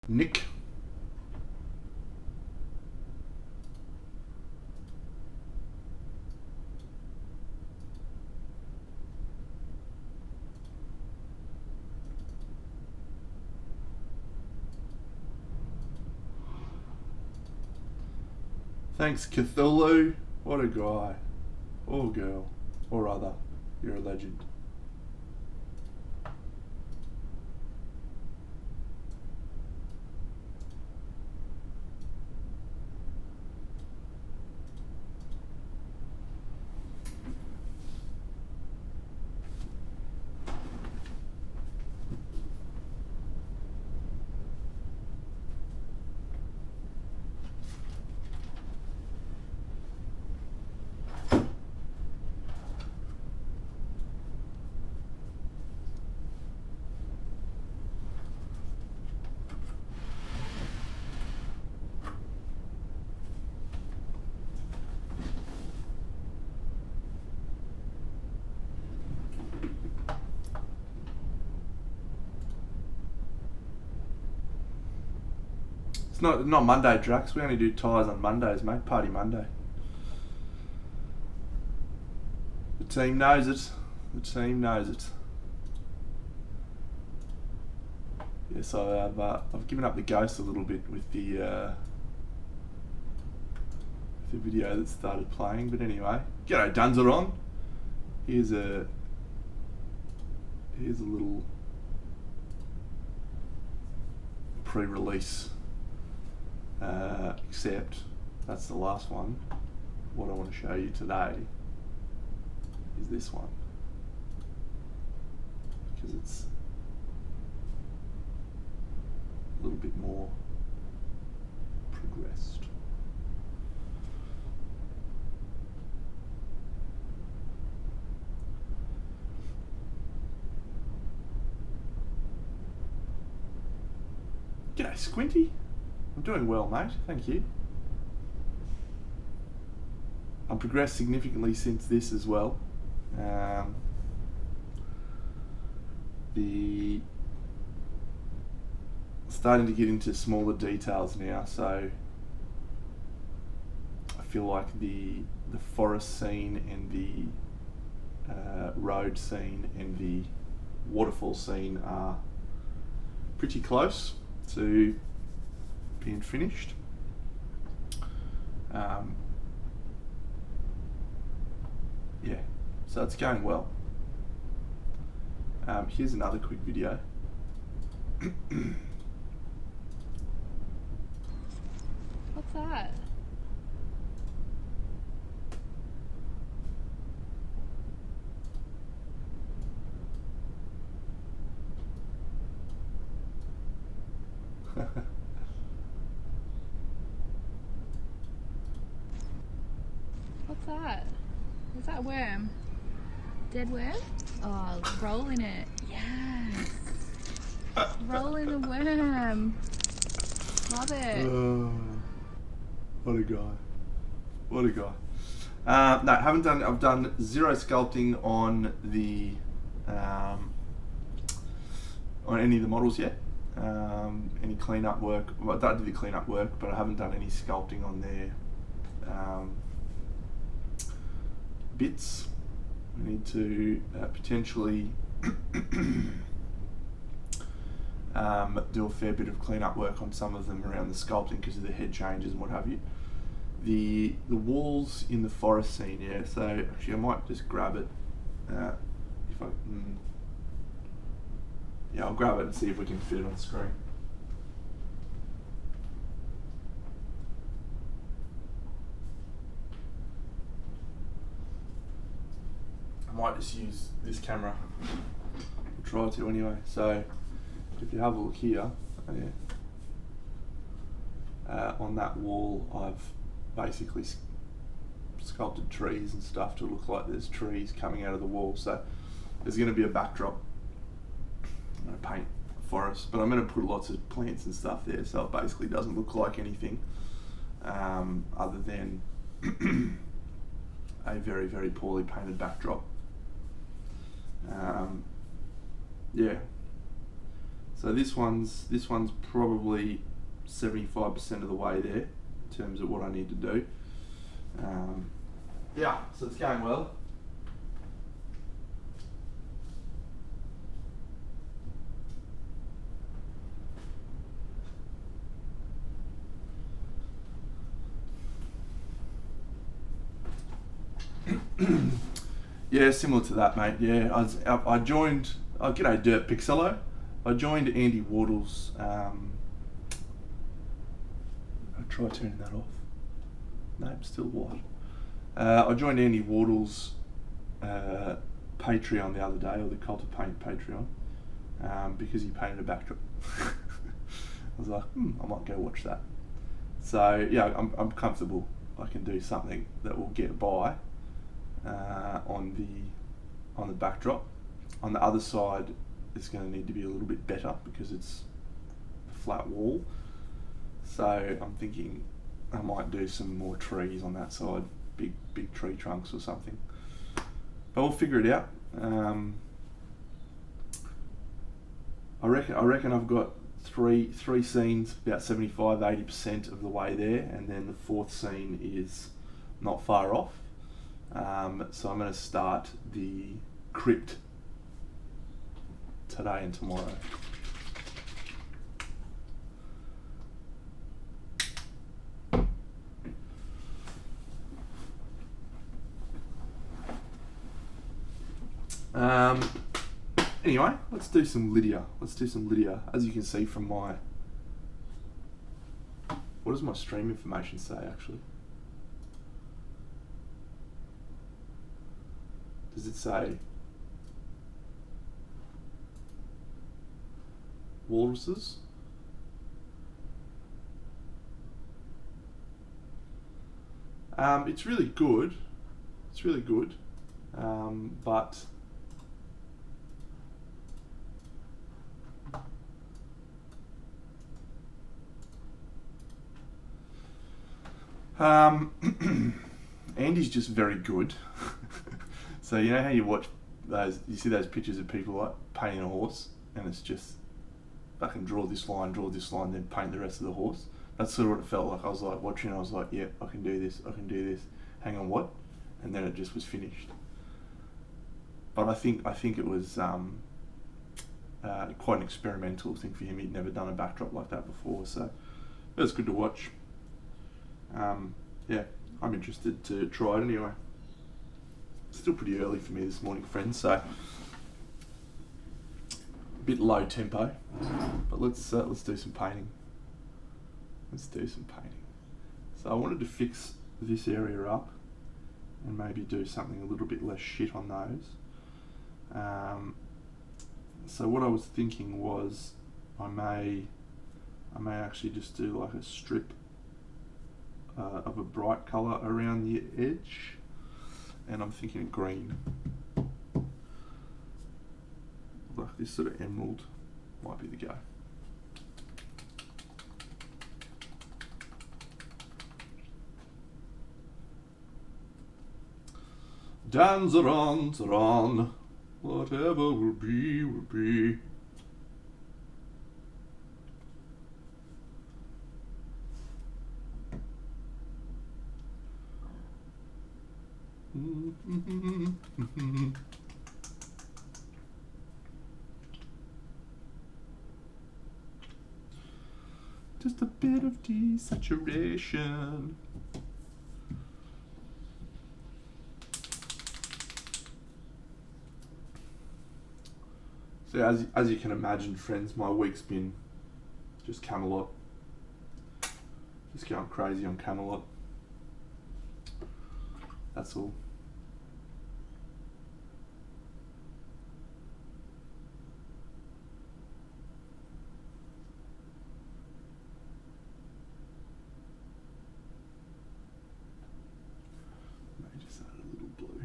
Nick. Thanks, Cthulhu. What a guy. Or girl. Or other. You're a legend. It's not Monday, Drax. We only do ties on Mondays, mate. Party Monday. The team knows it. The team knows it. Yeah, so I've given up the ghost a little bit with the video that started playing. But anyway, g'day, Dunzeron. Here's a little pre-release. Except that's the last one. What I want to show you today is this one, because it's a little bit more progressed. G'day, Squinty. I'm doing well, mate. Thank you. I've progressed significantly since this as well. Starting to get into smaller details now, so I feel like the forest scene and the road scene and the waterfall scene are pretty close to being finished. Yeah, so it's going well. Here's another quick video. What's that? What's that? Is that a worm? Dead worm? Oh, roll in it. Yes. Roll in the worm. Love it. What a guy. What a guy. No, haven't done. I've done zero sculpting on the on any of the models yet. Any cleanup work. Well, I did the cleanup work, but I haven't done any sculpting on their bits. We need to potentially do a fair bit of cleanup work on some of them around the sculpting because of the head changes and what have you. The walls in the forest scene, yeah. So actually, I might just grab it. If I, yeah, I'll grab it and see if we can fit it on screen. I might just use this camera. I'll try to anyway. So if you have a look here, on that wall, I've basically sculpted trees and stuff to look like there's trees coming out of the wall. So there's going to be a backdrop. I'm going to paint a forest, but I'm going to put lots of plants and stuff there, so it basically doesn't look like anything other than a very, very poorly painted backdrop. Yeah. So this one's probably 75% of the way there in terms of what I need to do. Yeah, so it's going well. Yeah, similar to that, mate. Yeah, I joined. Oh, g'day, Dirt Pixello. I joined Andy Wardle's. I try turning that off. Nope, still white. I joined Andy Wardle's Patreon the other day, or the Cult of Paint Patreon, because he painted a backdrop. I was like, I might go watch that. So yeah, I'm comfortable. I can do something that will get by on the backdrop. On the other side, it's going to need to be a little bit better because it's a flat wall. So I'm thinking I might do some more trees on that side, big tree trunks or something. But we'll figure it out. I reckon I've got three scenes about 75-80% of the way there, and then the fourth scene is not far off. So I'm going to start the crypt today and tomorrow. Anyway, let's do some Lydia. As you can see from my... What does my stream information say, actually? Does it say Walruses? It's really good. But Andy's just very good. So you know how you watch those, you see those pictures of people like painting a horse, and it's just fucking draw this line, then paint the rest of the horse. That's sort of what it felt like. I was like watching, I was like, yeah, I can do this. Hang on, what? And then it just was finished. But I think it was quite an experimental thing for him. He'd never done a backdrop like that before, so it was good to watch. Yeah, I'm interested to try it anyway. It's still pretty early for me this morning, friends, so a bit low tempo. But let's do some painting. So I wanted to fix this area up and maybe do something a little bit less shit on those. So what I was thinking was I may actually just do like a strip of a bright colour around the edge, and I'm thinking of green, like this sort of emerald might be the go. Dance around, whatever will be, will be. Just a bit of desaturation. So as you can imagine, friends, my week's been just Camelot. Just going crazy on Camelot. That's all. Maybe just add a little blue.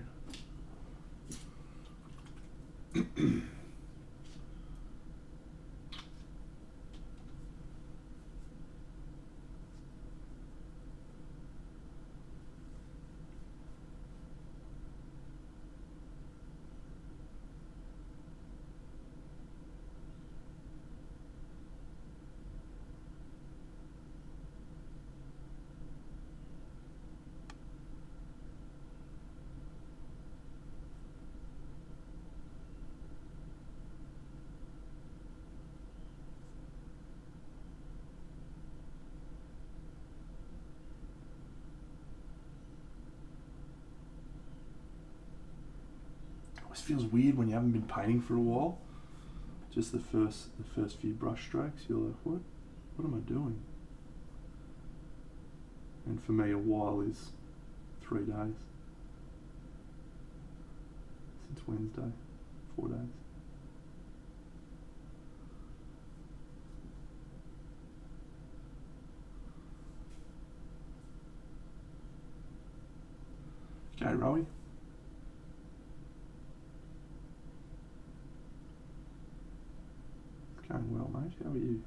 just feels weird when you haven't been painting for a while. Just the first few brush strokes, you're like, what am I doing? And for me, a while is 3 days. Since Wednesday, 4 days. Okay, Rowie. It's going well, mate. How are you?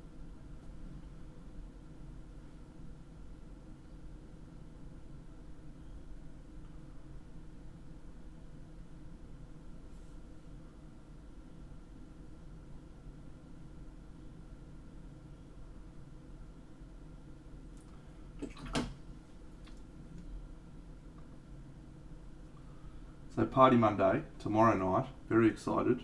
So Party Monday, tomorrow night. Very excited.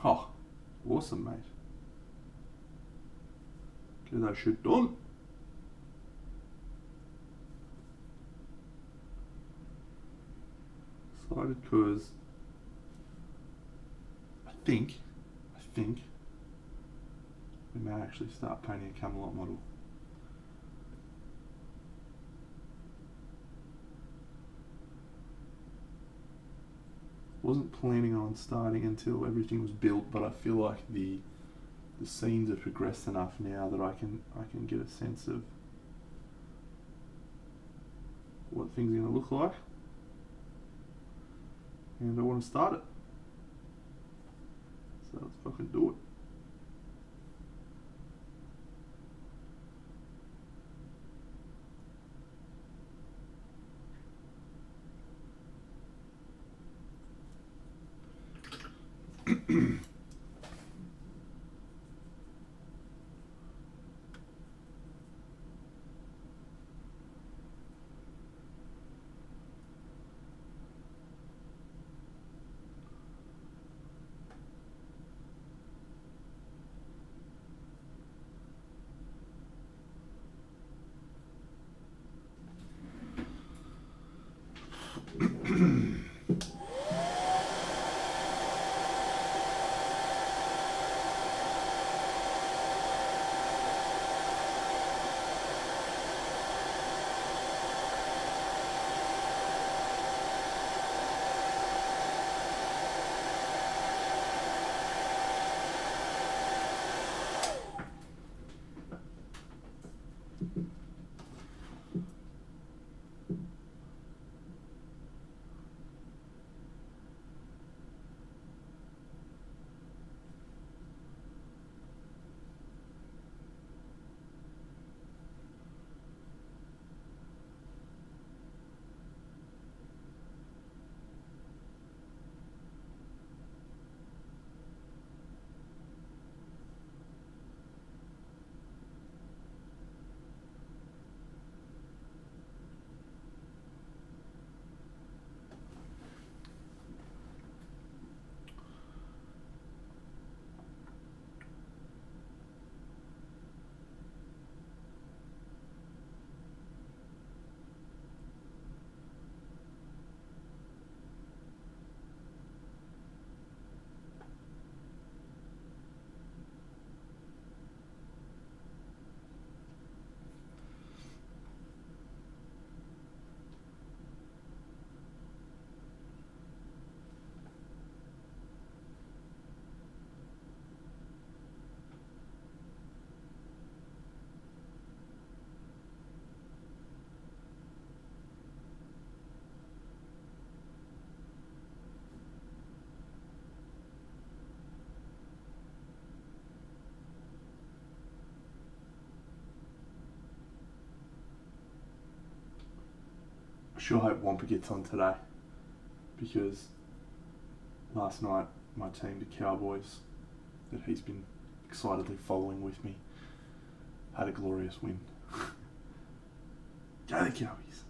Oh, awesome, mate. Get that shit done. Excited because I think we may actually start painting a Camelot model. Wasn't planning on starting until everything was built, but I feel like the scenes have progressed enough now that I can get a sense of what things are going to look like, and I want to start it. So let's fucking do it. I sure hope Wampa gets on today, because last night my team, the Cowboys, that he's been excitedly following with me, had a glorious win. Go the Cowies!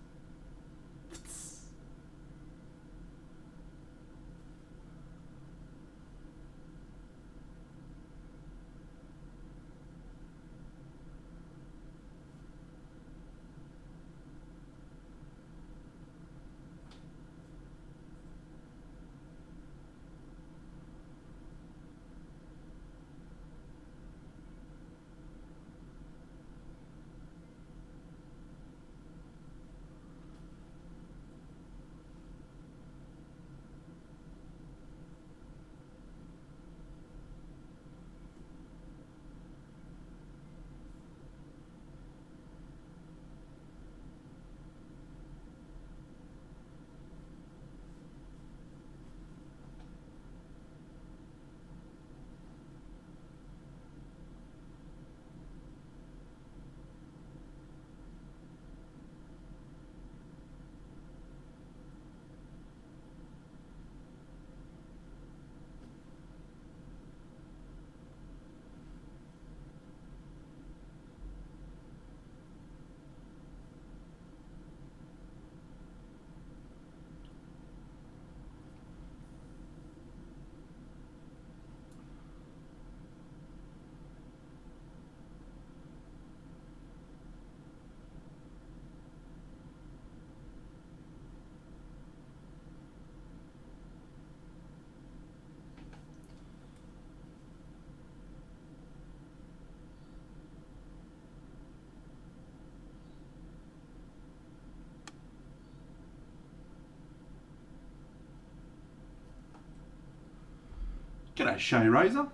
G'day Shay Razor,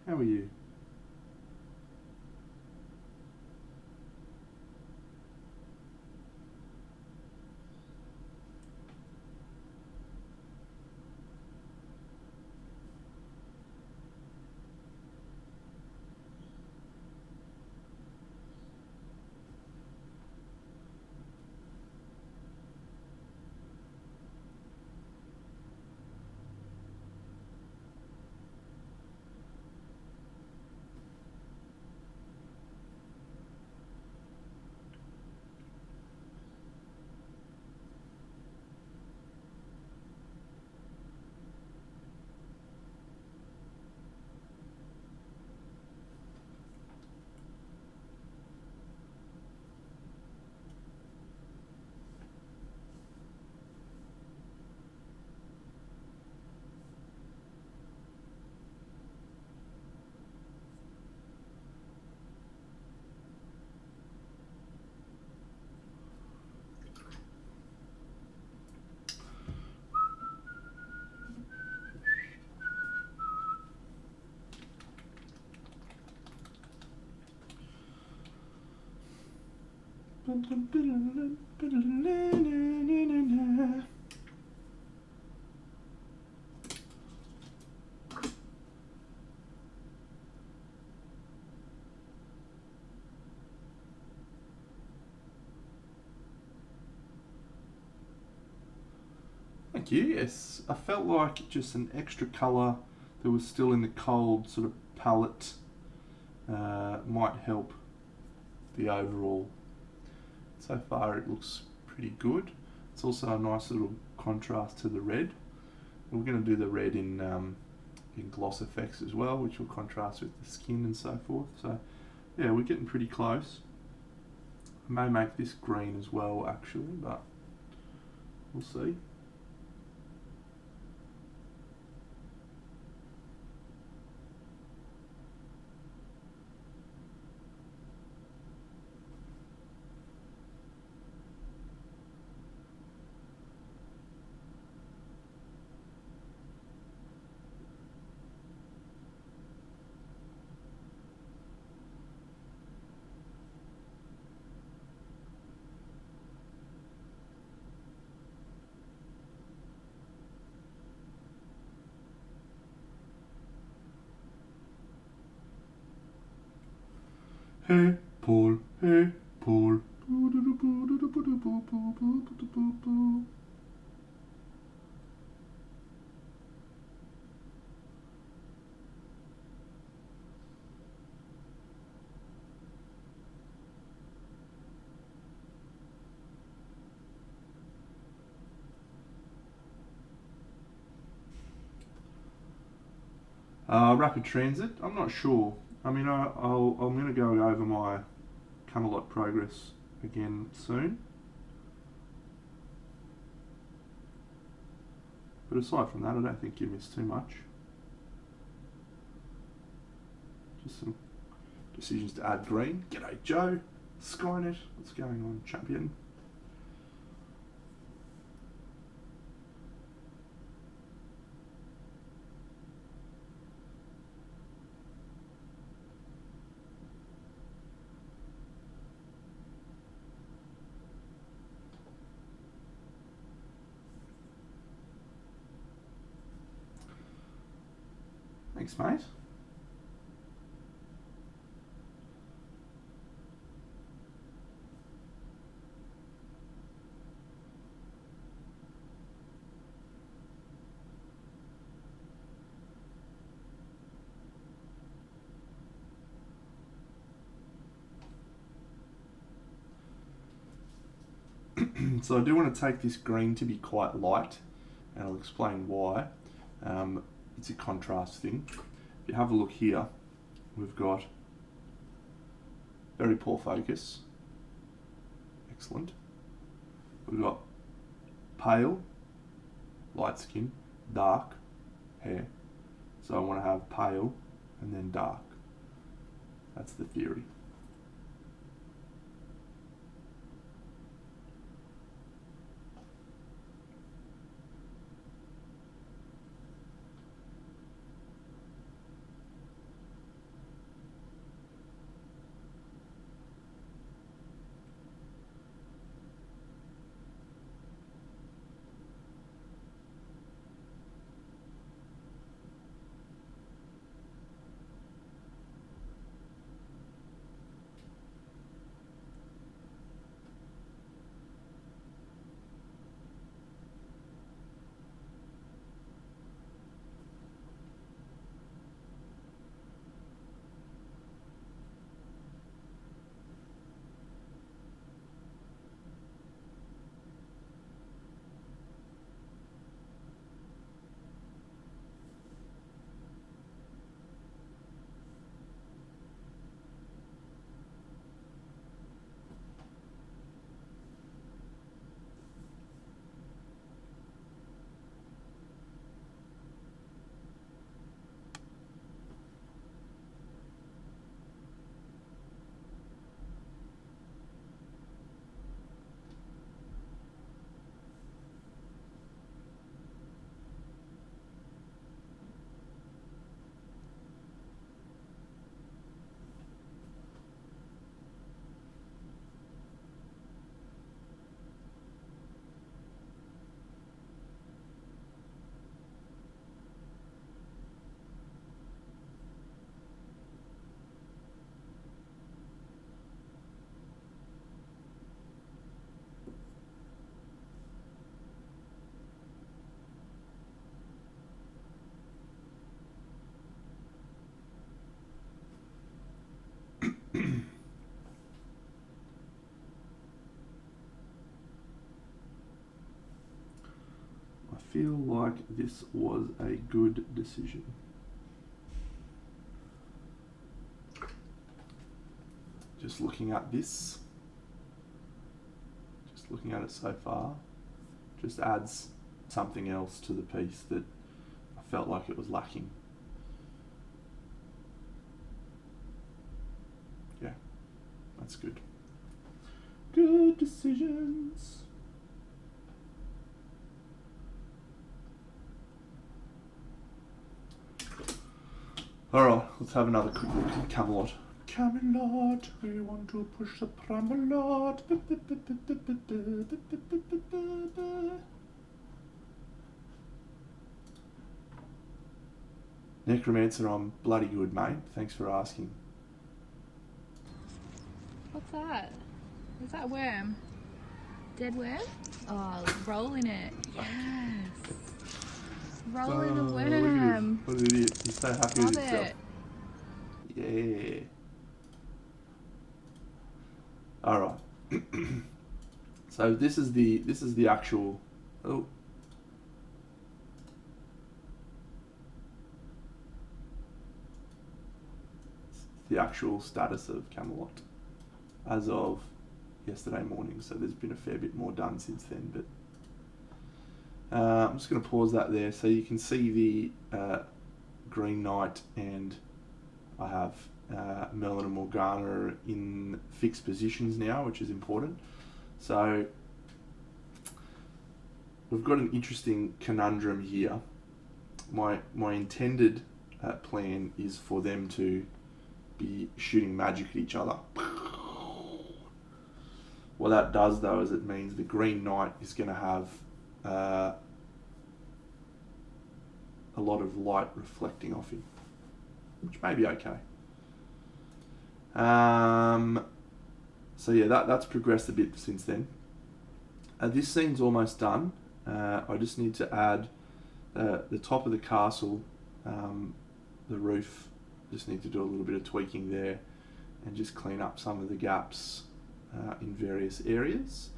how are you? Thank you. Yes, I felt like just an extra colour that was still in the cold sort of palette might help the overall. So far it looks pretty good. It's also a nice little contrast to the red. We're going to do the red in gloss effects as well, which will contrast with the skin and so forth. So yeah, we're getting pretty close. I may make this green as well actually, but we'll see. Hey Paul, hey Paul. Rapid transit, I'm not sure. I mean, I'm going to go over my Camelot progress again soon. But aside from that, I don't think you missed too much. Just some decisions to add green. G'day Joe, Skynet, what's going on, champion? Thanks, mate. So I do want to take this green to be quite light, and I'll explain why. It's a contrast thing. If you have a look here, we've got very poor focus. Excellent. We've got pale, light skin, dark hair. So I want to have pale and then dark. That's the theory. feel like this was a good decision. Just looking at this, just looking at it so far, just adds something else to the piece that I felt like it was lacking. Yeah, that's good. Good decisions. Alright, let's have another quick look at Camelot. Camelot, we want to push the Camelot. Necromancer, I'm bloody good, mate. Thanks for asking. What's that? Is that a worm? Dead worm? Oh, roll in it. Yes. Roll in the Look at him. worm. What an idiot. He's so happy Love with himself. it. Yeah. Alright. So this is the actual the actual status of Camelot as of yesterday morning. So there's been a fair bit more done since then, but I'm just going to pause that there so you can see the Green Knight, and I have Merlin and Morgana in fixed positions now, which is important. So we've got an interesting conundrum here. My intended plan is for them to be shooting magic at each other. What that does though is it means the Green Knight is going to have a lot of light reflecting off him, which may be okay. So yeah, that's progressed a bit since then. This scene's almost done. I just need to add the top of the castle, the roof. Just need to do a little bit of tweaking there and just clean up some of the gaps in various areas.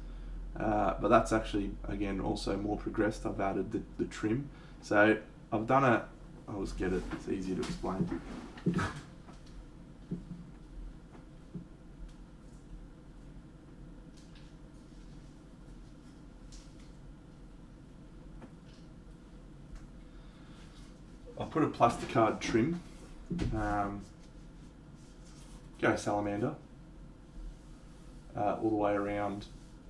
But that's actually, again, also more progressed. I've added the trim. So I've done I'll just get it, it's easier to explain. I put a plasticard trim. Go salamander. All the way around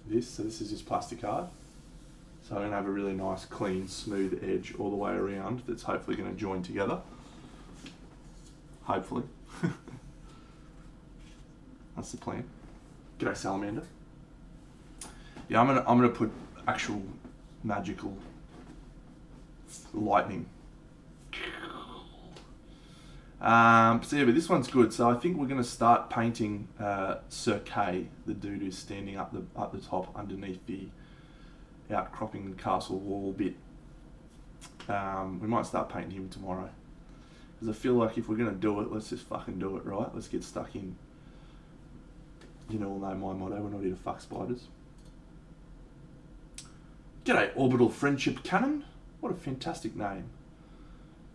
this. So this is just plasticard. So I'm going to have a really nice, clean, smooth edge all the way around that's hopefully going to join together. Hopefully. That's the plan. G'day salamander. Yeah, I'm gonna put actual magical lightning. So yeah, but this one's good. So I think we're going to start painting Sir Kay, the dude who's standing up the top underneath the outcropping castle wall bit. We might start painting him tomorrow, because I feel like if we're going to do it, let's just fucking do it, right? Let's get stuck in. You all know my motto, we're not here to fuck spiders. G'day, Orbital Friendship Cannon. What a fantastic name.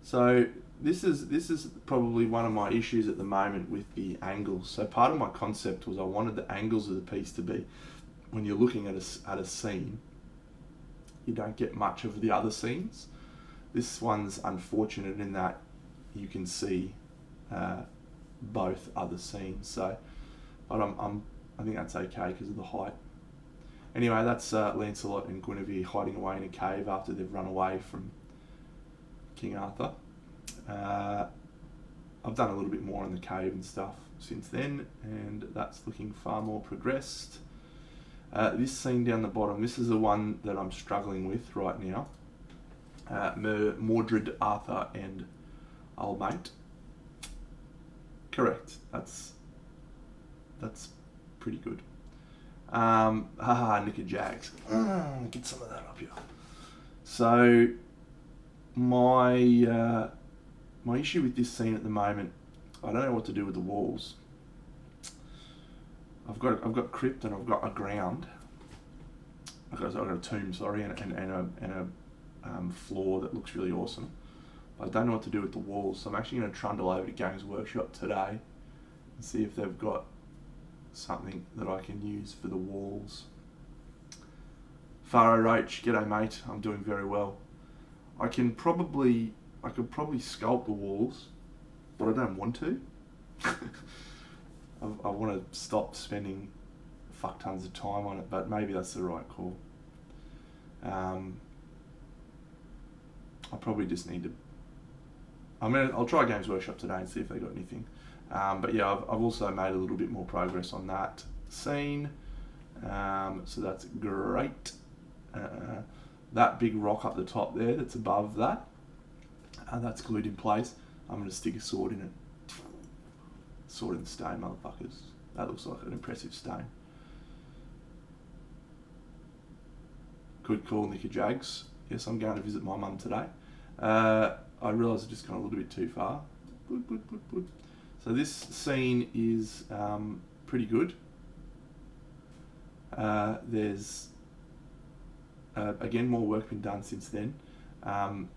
So this is probably one of my issues at the moment with the angles. So part of my concept was I wanted the angles of the piece to be, when you're looking at a scene, you don't get much of the other scenes. This one's unfortunate in that you can see both other scenes. So, but I think that's okay because of the height. Anyway, that's Lancelot and Guinevere hiding away in a cave after they've run away from King Arthur. I've done a little bit more in the cave and stuff since then, and that's looking far more progressed. This scene down the bottom, this is the one that I'm struggling with right now. Mordred, Arthur, and old mate. Correct. That's pretty good. Nick and Jags. Get some of that up here. So my issue with this scene at the moment, I don't know what to do with the walls. I've got crypt and I've got a ground. I've got a tomb, sorry, and floor that looks really awesome. But I don't know what to do with the walls, so I'm actually going to trundle over to Games Workshop today and see if they've got something that I can use for the walls. Faro Roach, g'day mate, I'm doing very well. I could probably sculpt the walls, but I don't want to. I want to stop spending fuck tons of time on it, but maybe that's the right call. I probably just need to. I'll try Games Workshop today and see if they got anything. But yeah, I've also made a little bit more progress on that scene, so that's great. That big rock up the top there that's above that, that's glued in place. I'm going to stick a sword in it. Sword in the stone, motherfuckers. That looks like an impressive stone. Good call, Nicky Jags. Yes, I'm going to visit my mum today. I realised I've just gone a little bit too far. So this scene is pretty good. There's again more work been done since then. I'm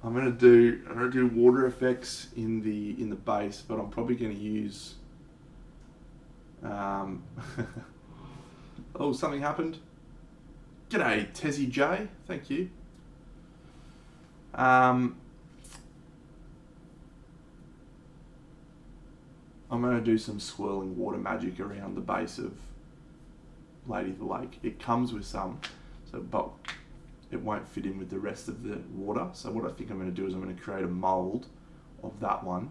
gonna do water effects in the base, but I'm probably gonna use. Oh, something happened. G'day, Tezzy J. Thank you. I'm going to do some swirling water magic around the base of Lady of the Lake. It comes with some, but it won't fit in with the rest of the water. So what I think I'm going to do is I'm going to create a mould of that one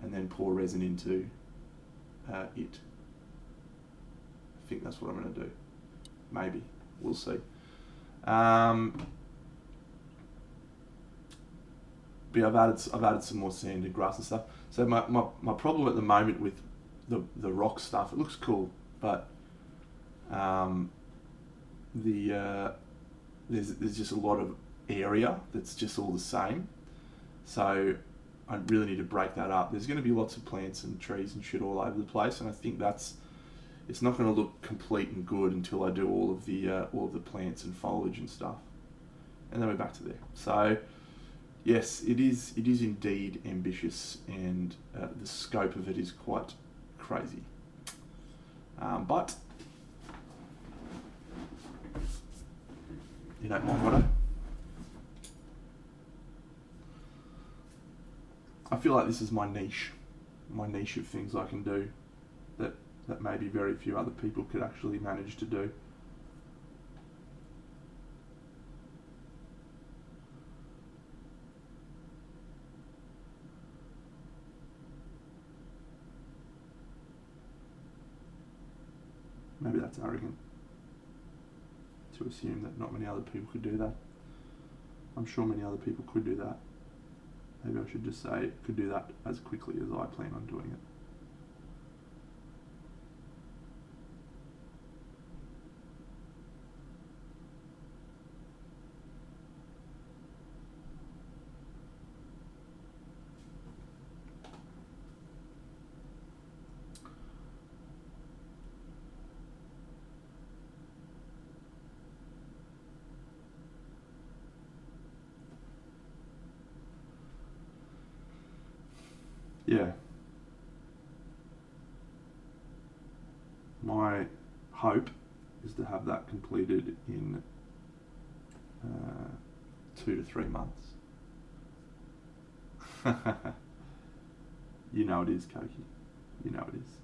and then pour resin into it. I think that's what I'm going to do. Maybe. We'll see. But I've added some more sand and grass and stuff. So my problem at the moment with the rock stuff, it looks cool, but there's just a lot of area that's just all the same. So I really need to break that up. There's going to be lots of plants and trees and shit all over the place, and I think it's not going to look complete and good until I do all of the plants and foliage and stuff, and then we're back to there. So. Yes, it is indeed ambitious, and the scope of it is quite crazy. But you don't mind, what I feel like this is my niche of things I can do that maybe very few other people could actually manage to do. Maybe that's arrogant to assume that not many other people could do that. I'm sure many other people could do that. Maybe I should just say could do that as quickly as I plan on doing it. Yeah. My hope is to have that completed in 2 to 3 months. You know it is, Koki. You know it is.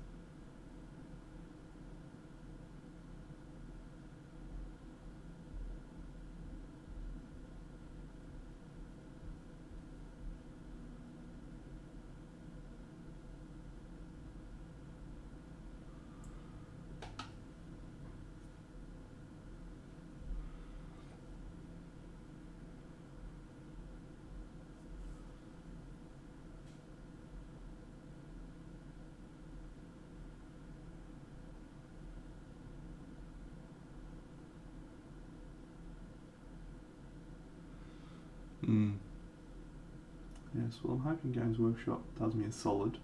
Yes, well, I'm hoping Games Workshop does me a solid.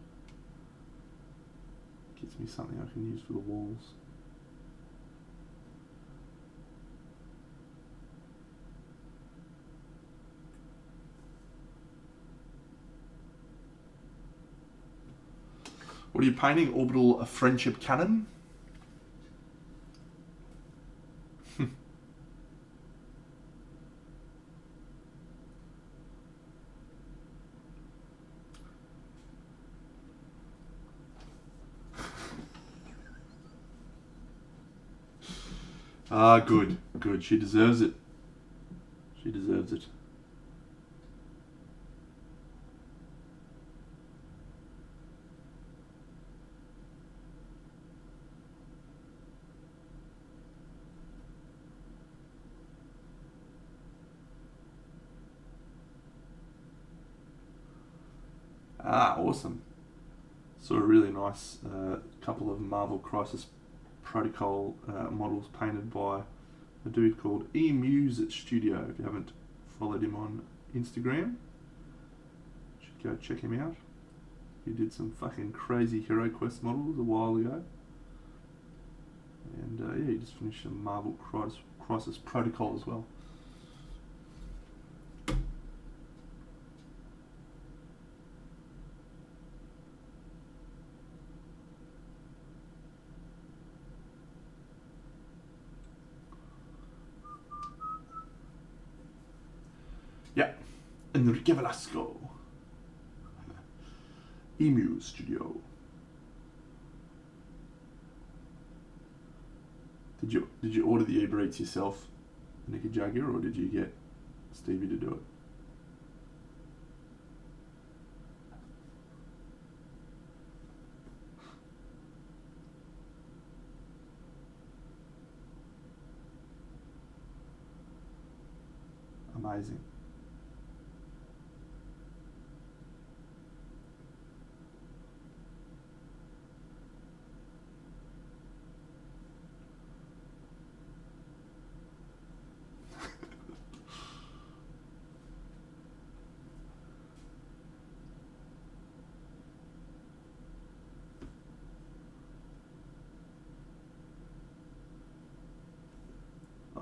Gets me something I can use for the walls. What are you painting? Orbital friendship cannon? Ah, good, good. She deserves it. She deserves it. Ah, awesome. Saw a really nice couple of Marvel Crisis Protocol models painted by a dude called Muse Studio. If you haven't followed him on Instagram, should go check him out. He did some fucking crazy Hero Quest models a while ago. And yeah, he just finished some Marvel Crisis Protocol as well. Yeah, Enrique Velasco. Emu Studio. Did you order the Uber Eats yourself, Nicky Jagger, or did you get Stevie to do it? Amazing.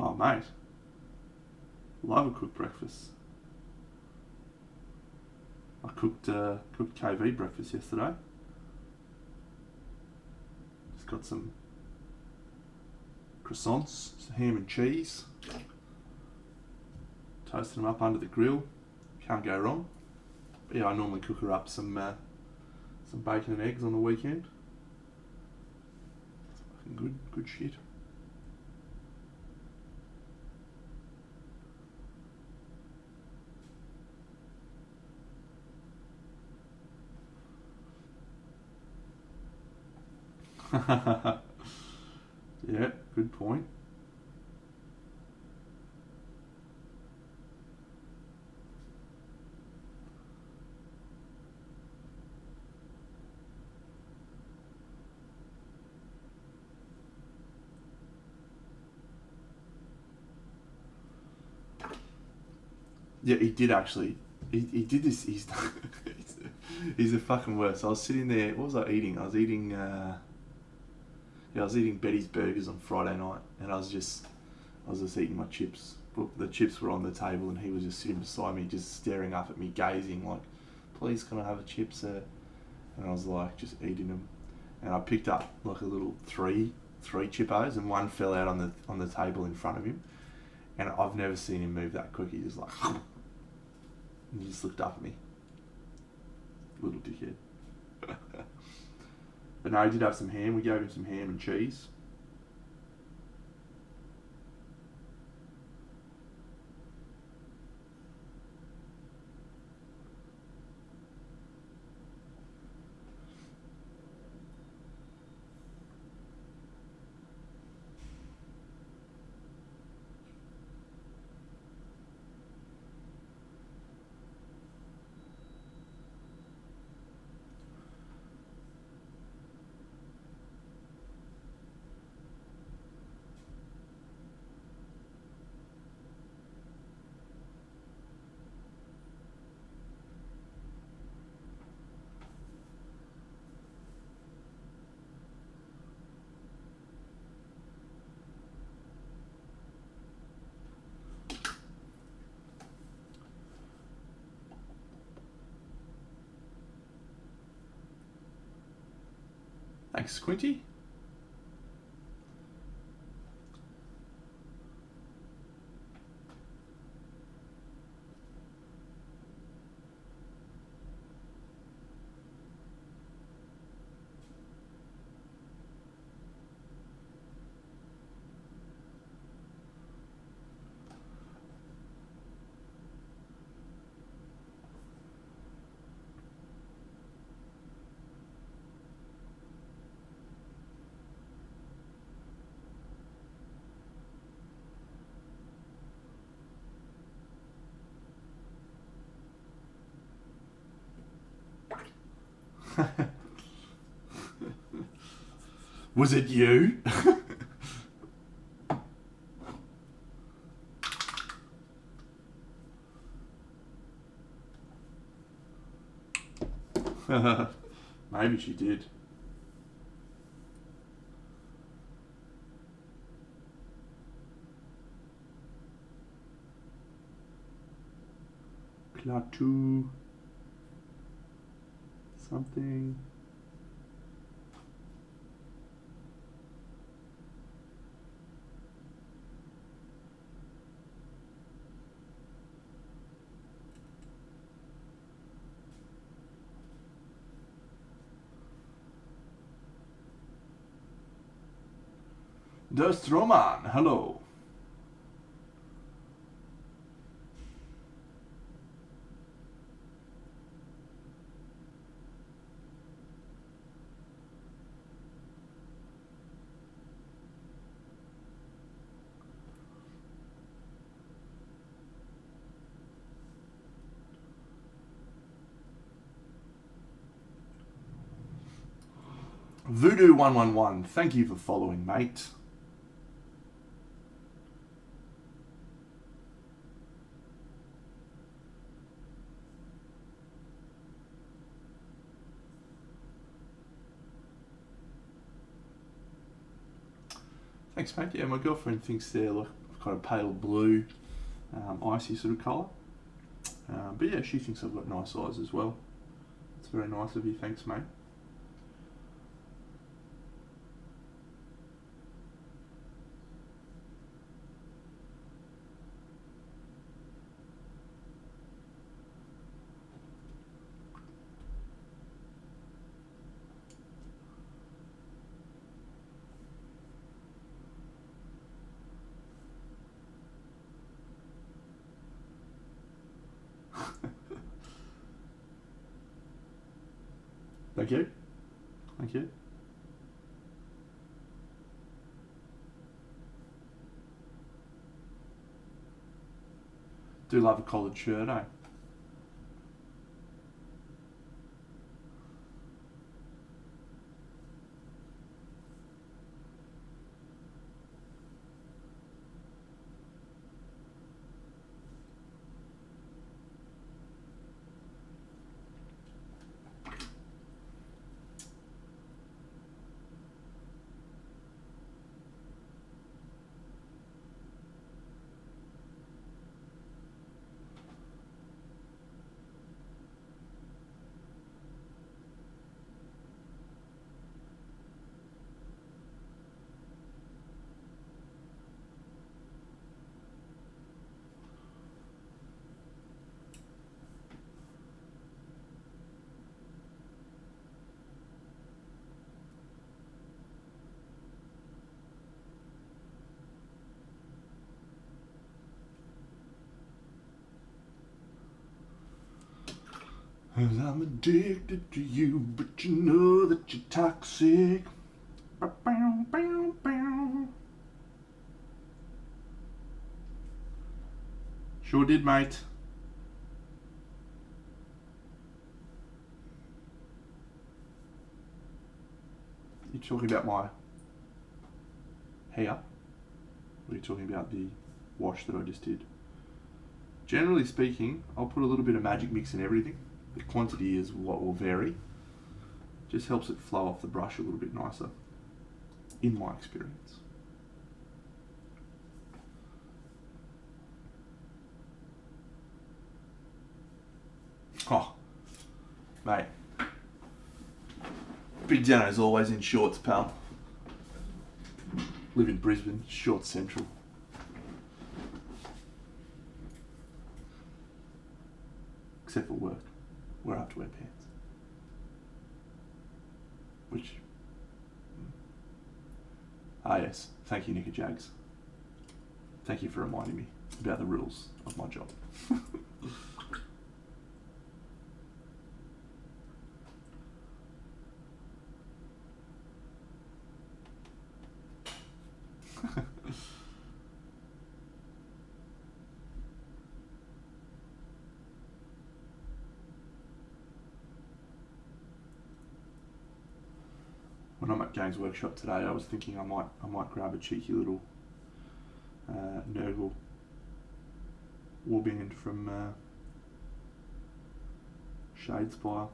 Oh, mate. Love a cooked breakfast. I cooked KV breakfast yesterday. Just got some croissants, some ham and cheese. Toasted them up under the grill. Can't go wrong. But yeah, I normally cook her up some bacon and eggs on the weekend. Fucking good shit. Yeah, good point. Yeah, he did actually. He did this. He's the fucking worst. I was sitting there. What was I eating? I was eating. I was eating Betty's Burgers on Friday night, and I was just eating my chips. But the chips were on the table, and he was just sitting beside me, just staring up at me, gazing like, "Please, can I have a chip, sir?" And I was like, just eating them. And I picked up like a little three chippos, and one fell out on the table in front of him. And I've never seen him move that quick. He just like, and he just looked up at me. Little dickhead. But no, he did have some ham. We gave him some ham and cheese. Thanks, Squinty. Was it you? Maybe she did. Klaatu. Something. Durst Roman, hello. Voodoo111, thank you for following, mate. Thanks, mate. Yeah, my girlfriend thinks they're like kind of pale blue, icy sort of colour. But yeah, she thinks I've got nice eyes as well. It's very nice of you. Thanks, mate. Thank you. Thank you. Do love a collared shirt, eh? Well, I'm addicted to you, but you know that you're toxic. Bow, bow, bow. Sure did, mate. You talking about my hair? Or are you talking about the wash that I just did? Generally speaking, I'll put a little bit of magic mix in everything. The quantity is what will vary. Just helps it flow off the brush a little bit nicer, in my experience. Oh, mate. Big Dano's always in shorts, pal. Live in Brisbane, shorts central. Except for work, where I have to wear pants. Which... Ah yes, thank you Nicker Jags. Thank you for reminding me about the rules of my job. When I'm at Games Workshop today, I was thinking I might grab a cheeky little Nurgle Warband from Shadespire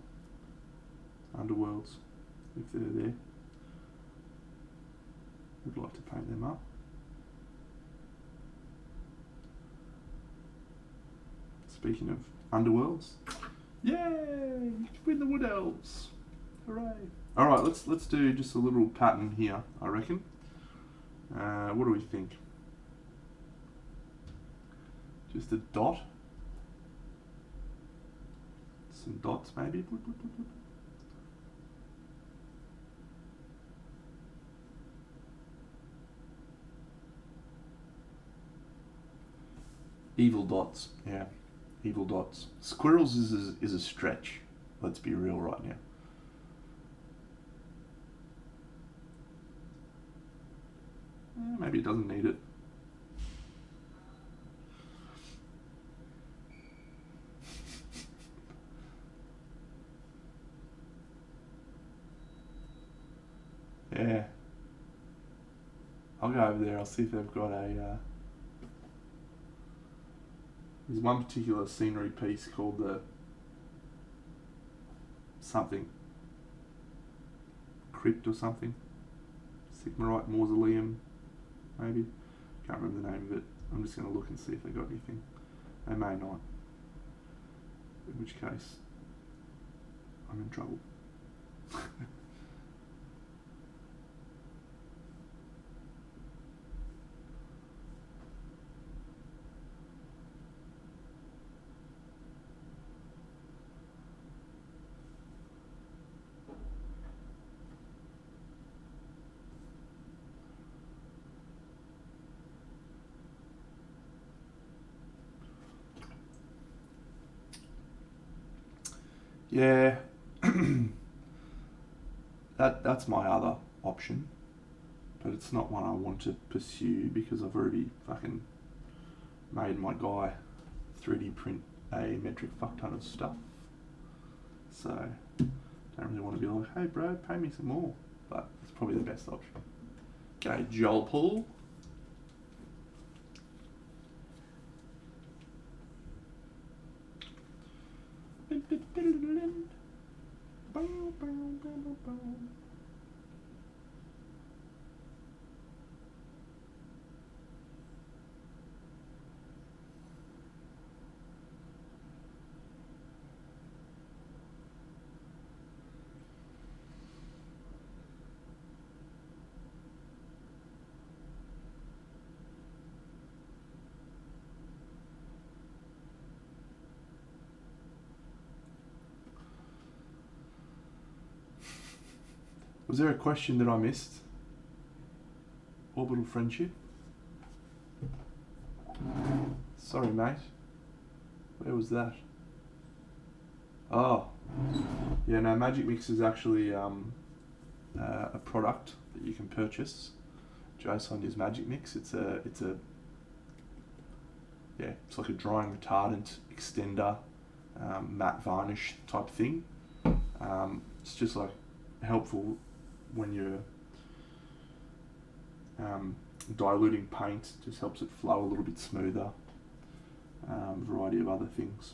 Underworlds, if they're there. Would like to paint them up. Speaking of Underworlds, yay! You can win the Wood Elves! Hooray! All right, let's do just a little pattern here, I reckon. What do we think? Just a dot. Some dots, maybe. Evil dots, yeah. Evil dots. Squirrels is a stretch. Let's be real right now. Maybe it doesn't need it. Yeah. I'll go over there, I'll see if they've got a... There's one particular scenery piece called the... something. Crypt or something. Sigmarite Mausoleum, maybe. Can't remember the name of it. I'm just going to look and see if they got anything. They may not. In which case, I'm in trouble. Yeah, that's my other option, but it's not one I want to pursue because I've already fucking made my guy 3D print a metric fuck ton of stuff. So, don't really want to be like, hey bro, pay me some more, but it's probably the best option. Okay, Joel Paul. Was there a question that I missed? Orbital friendship? Sorry, mate. Where was that? Oh, yeah. No, Magic Mix is actually a product that you can purchase. Jason is Magic Mix. It's like a drying retardant extender, matte varnish type thing. It's just like helpful when you're diluting paint, just helps it flow a little bit smoother. Variety of other things.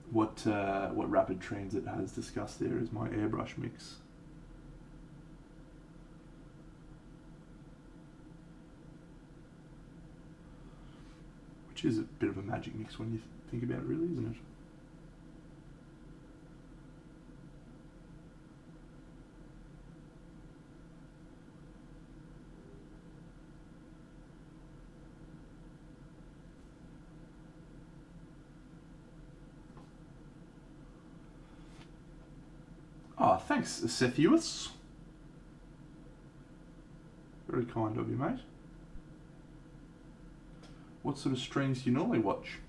What Rapid Transit has discussed there is my airbrush mix. which is a bit of a magic mix when you think about it, really, isn't it? Oh, thanks, Cepheus. Very kind of you, mate. What sort of streams do you normally watch?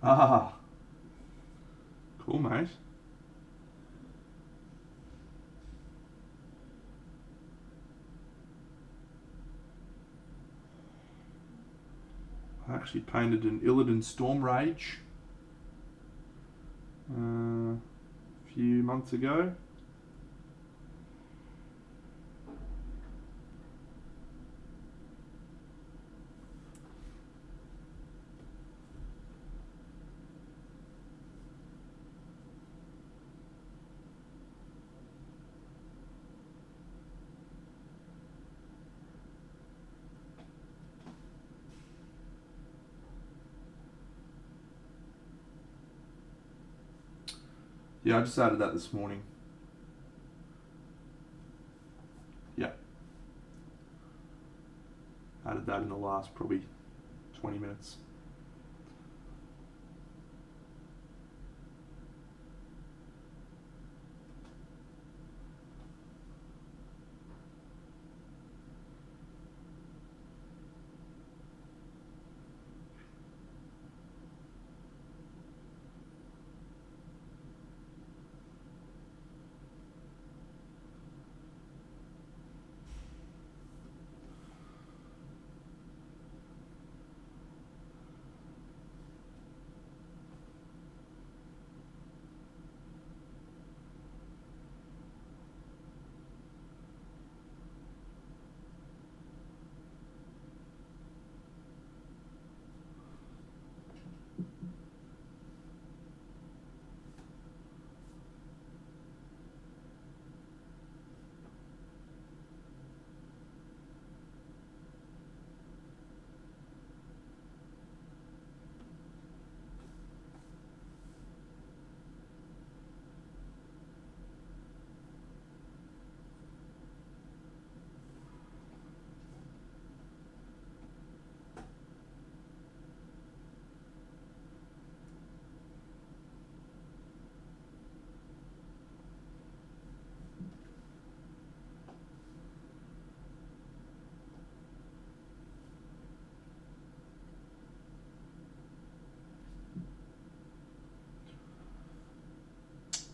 Ah, cool, mate. I actually painted an Illidan Storm Rage a few months ago. Yeah, I just added that this morning. Yeah. Added that in the last probably 20 minutes.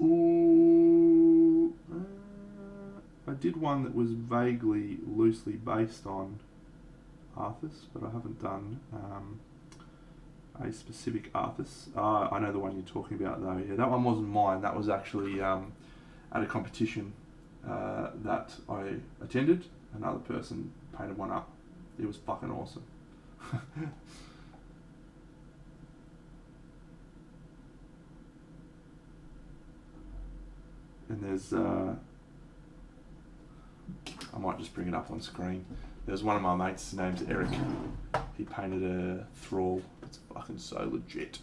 Ooh, I did one that was vaguely, loosely based on Arthas, but I haven't done a specific Arthas. I know the one you're talking about though. Yeah, that one wasn't mine. That was actually at a competition that I attended. Another person painted one up. It was fucking awesome. And there's, I might just bring it up on screen. There's one of my mates, his name's Eric. He painted a thrall. It's fucking so legit.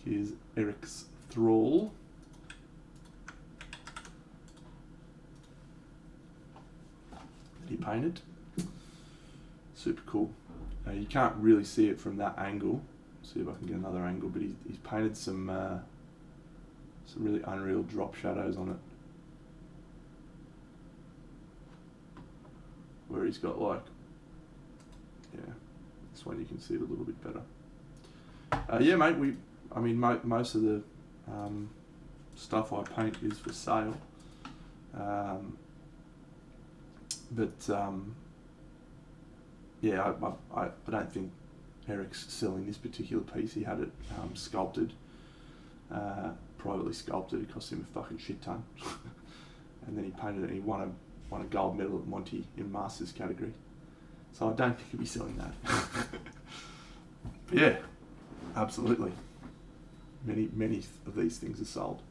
Here's Eric's thrall. He painted. Super cool. You can't really see it from that angle. See if I can get another angle, but he's painted some really unreal drop shadows on it. Where he's got like, yeah, this one you can see it a little bit better. Yeah, mate, I mean, most of the stuff I paint is for sale. Yeah, I don't think Eric's selling this particular piece. He had it sculpted, privately sculpted. It cost him a fucking shit ton. And then he painted it and he won a gold medal at Monty in Masters category. So I don't think he'll be selling that. Yeah, absolutely. Many of these things are sold.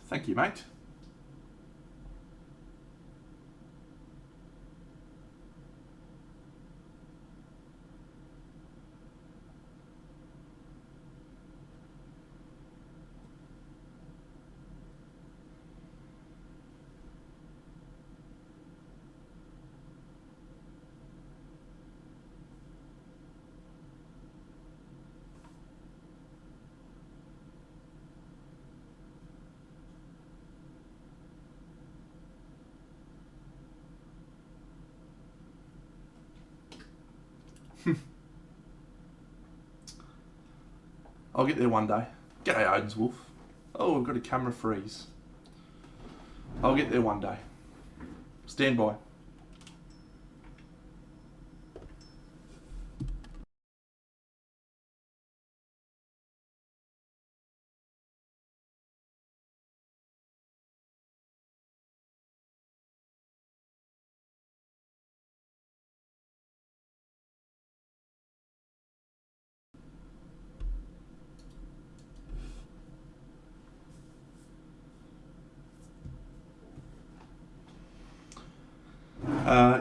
Thank you, mate. I'll get there one day. G'day, Odin's Wolf. Oh, we've got a camera freeze. I'll get there one day. Stand by.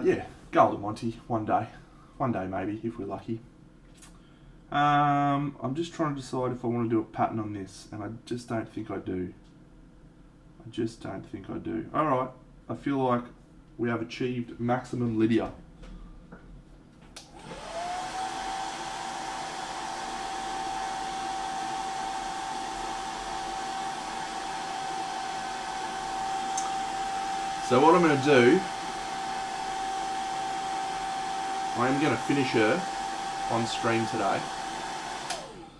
Yeah, gold at Monty one day. One day maybe, if we're lucky. I'm just trying to decide if I want to do a pattern on this, and I just don't think I do. Alright, I feel like we have achieved maximum Lydia. So what I'm going to do, I'm going to finish her on stream today.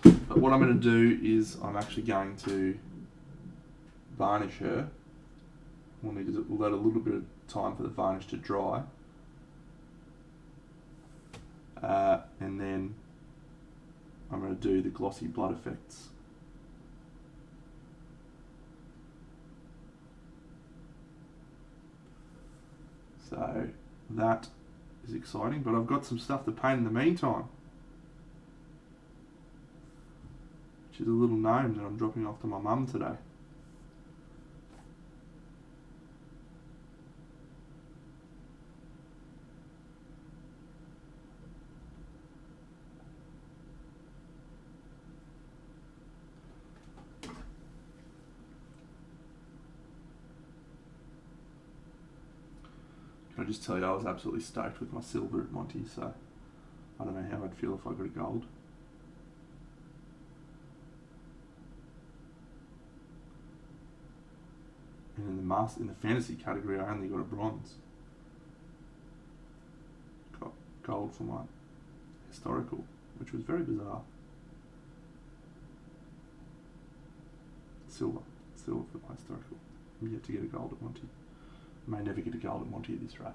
But what I'm going to do is I'm actually going to varnish her. We'll need to let a little bit of time for the varnish to dry. And then I'm going to do the glossy blood effects. So that is exciting, but I've got some stuff to paint in the meantime, which is a little gnome that I'm dropping off to my mum today. Can I just tell you, I was absolutely stoked with my silver at Monty, so I don't know how I'd feel if I got a gold. And in the fantasy category, I only got a bronze. Got gold for my historical, which was very bizarre. Silver for my historical. I'm yet to get a gold at Monty. May never get a gold at Monty at this rate.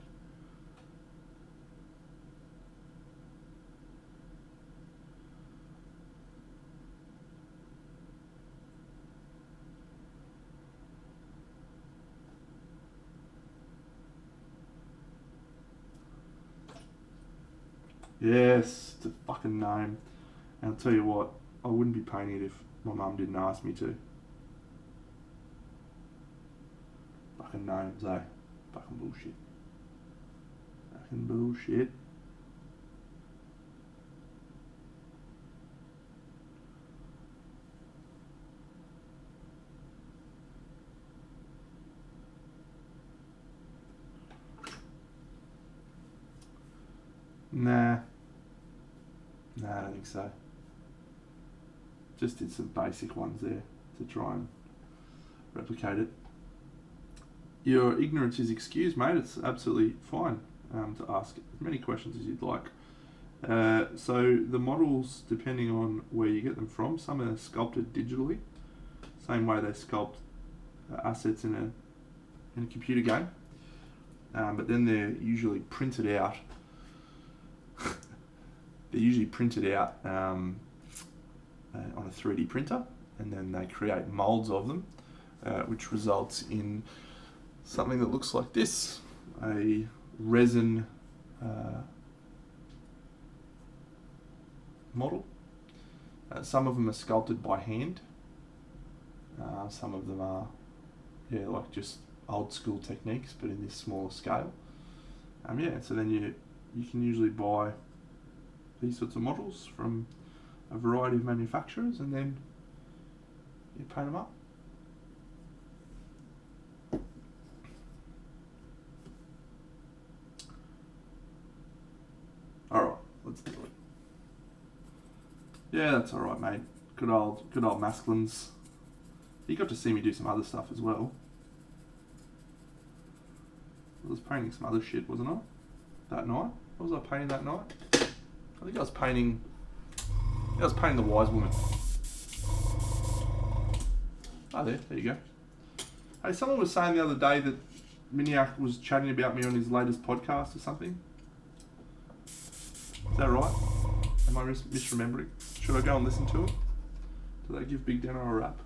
Yes, it's a fucking name. And I'll tell you what, I wouldn't be painting it if my mum didn't ask me to. Fucking names, eh? Fucking bullshit. Fucking bullshit. Nah, I don't think so. just did some basic ones there to try and replicate it. Your ignorance is excused, mate. It's absolutely fine to ask as many questions as you'd like. So the models, depending on where you get them from, some are sculpted digitally, same way they sculpt assets in a computer game, but then they're usually printed out. They're usually printed out on a 3D printer, and then they create molds of them, which results in something that looks like this, a resin model. Some of them are sculpted by hand. Some of them are, like just old school techniques, but in this smaller scale. So then you can usually buy these sorts of models from a variety of manufacturers, and then you paint them up. Alright, let's do it. Yeah, that's alright, mate. Good old masculines. You got to see me do some other stuff as well. I was painting some other shit, wasn't I? That night? What was I painting that night? I think I was painting the wise woman. Oh, there you go. Hey, someone was saying the other day that Miniac was chatting about me on his latest podcast or something. Is that right? Am I misremembering? Should I go and listen to it? Do they give Big Dano a rap?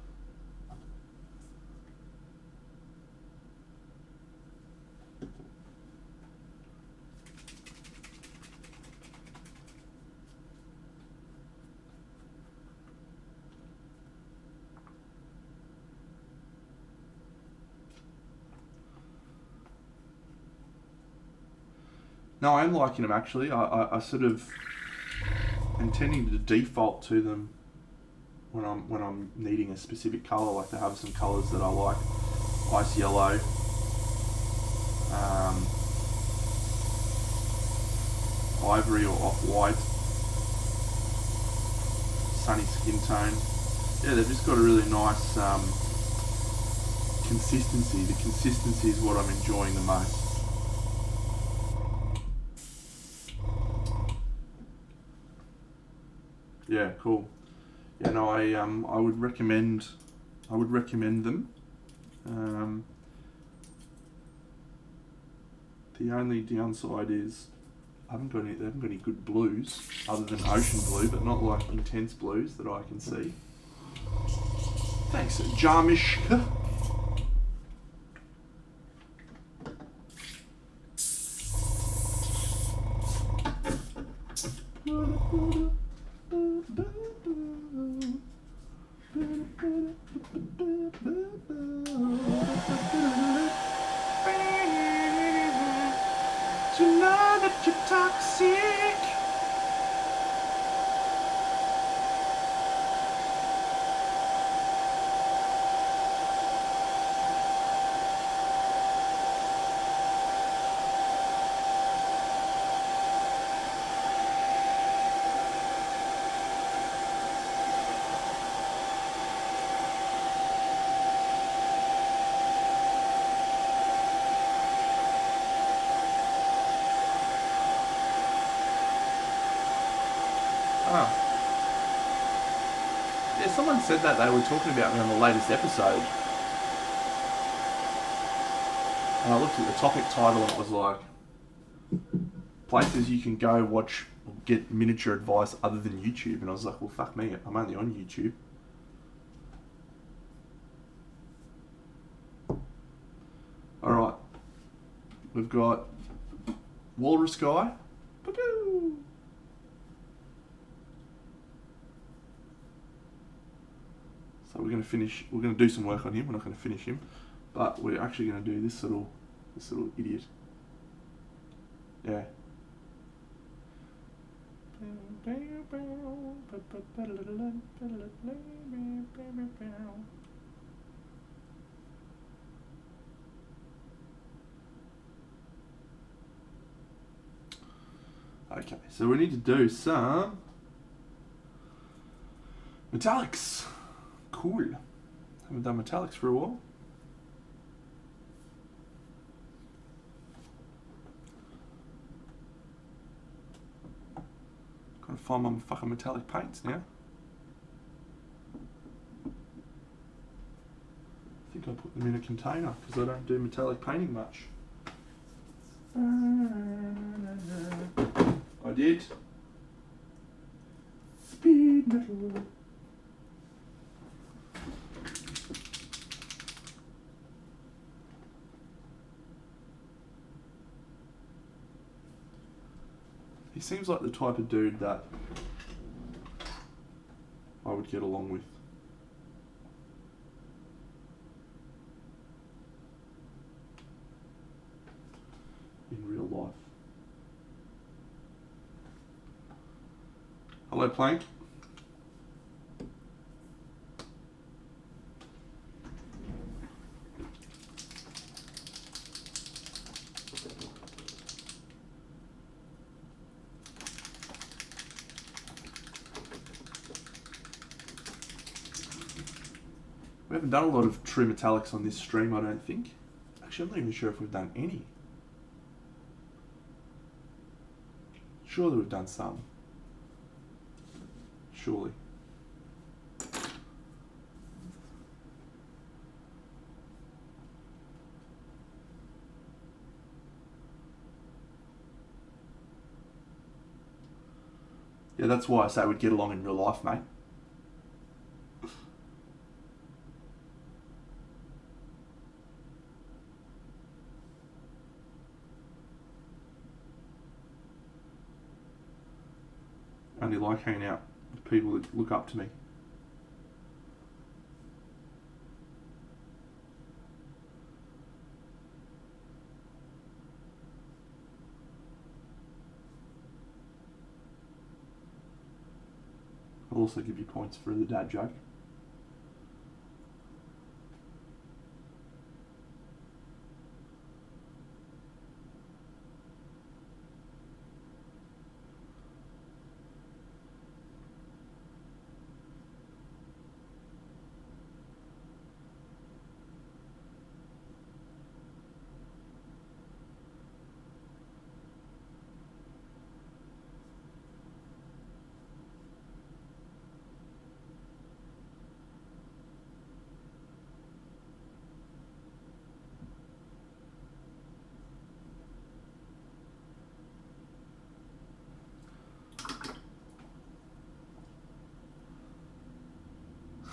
No, I am liking them actually. I sort of am tending to default to them when I'm needing a specific colour. I like to have some colours that I like. Ice yellow. Ivory or off-white. Sunny skin tone. Yeah, they've just got a really nice consistency. The consistency is what I'm enjoying the most. Yeah, cool. Yeah, no, I would recommend them. The only downside is they haven't got any good blues other than ocean blue, but not like intense blues that I can see. Thanks, Jarmish. You know that you're toxic. Oh. Yeah, someone said that they were talking about me on the latest episode. And I looked at the topic title and it was like, places you can go watch or get miniature advice other than YouTube. And I was like, well, fuck me, I'm only on YouTube. Alright. We've got Walrus Guy. Ba-boo! So we're going to do some work on him. We're not going to finish him, but we're actually going to do this little idiot. Yeah. Okay, so we need to do some Metallics. Cool. Haven't done metallics for a while. Gotta find my fucking metallic paints now. I think I put them in a container because I don't do metallic painting much. I did. Speed metal. He seems like the type of dude that I would get along with. In real life. Hello, Plank. We haven't done a lot of true metallics on this stream, I don't think. Actually, I'm not even sure if we've done any. Surely we've done some. Surely. Yeah, that's why I say we'd get along in real life, mate. Only like hanging out with people that look up to me. I'll also give you points for the dad joke.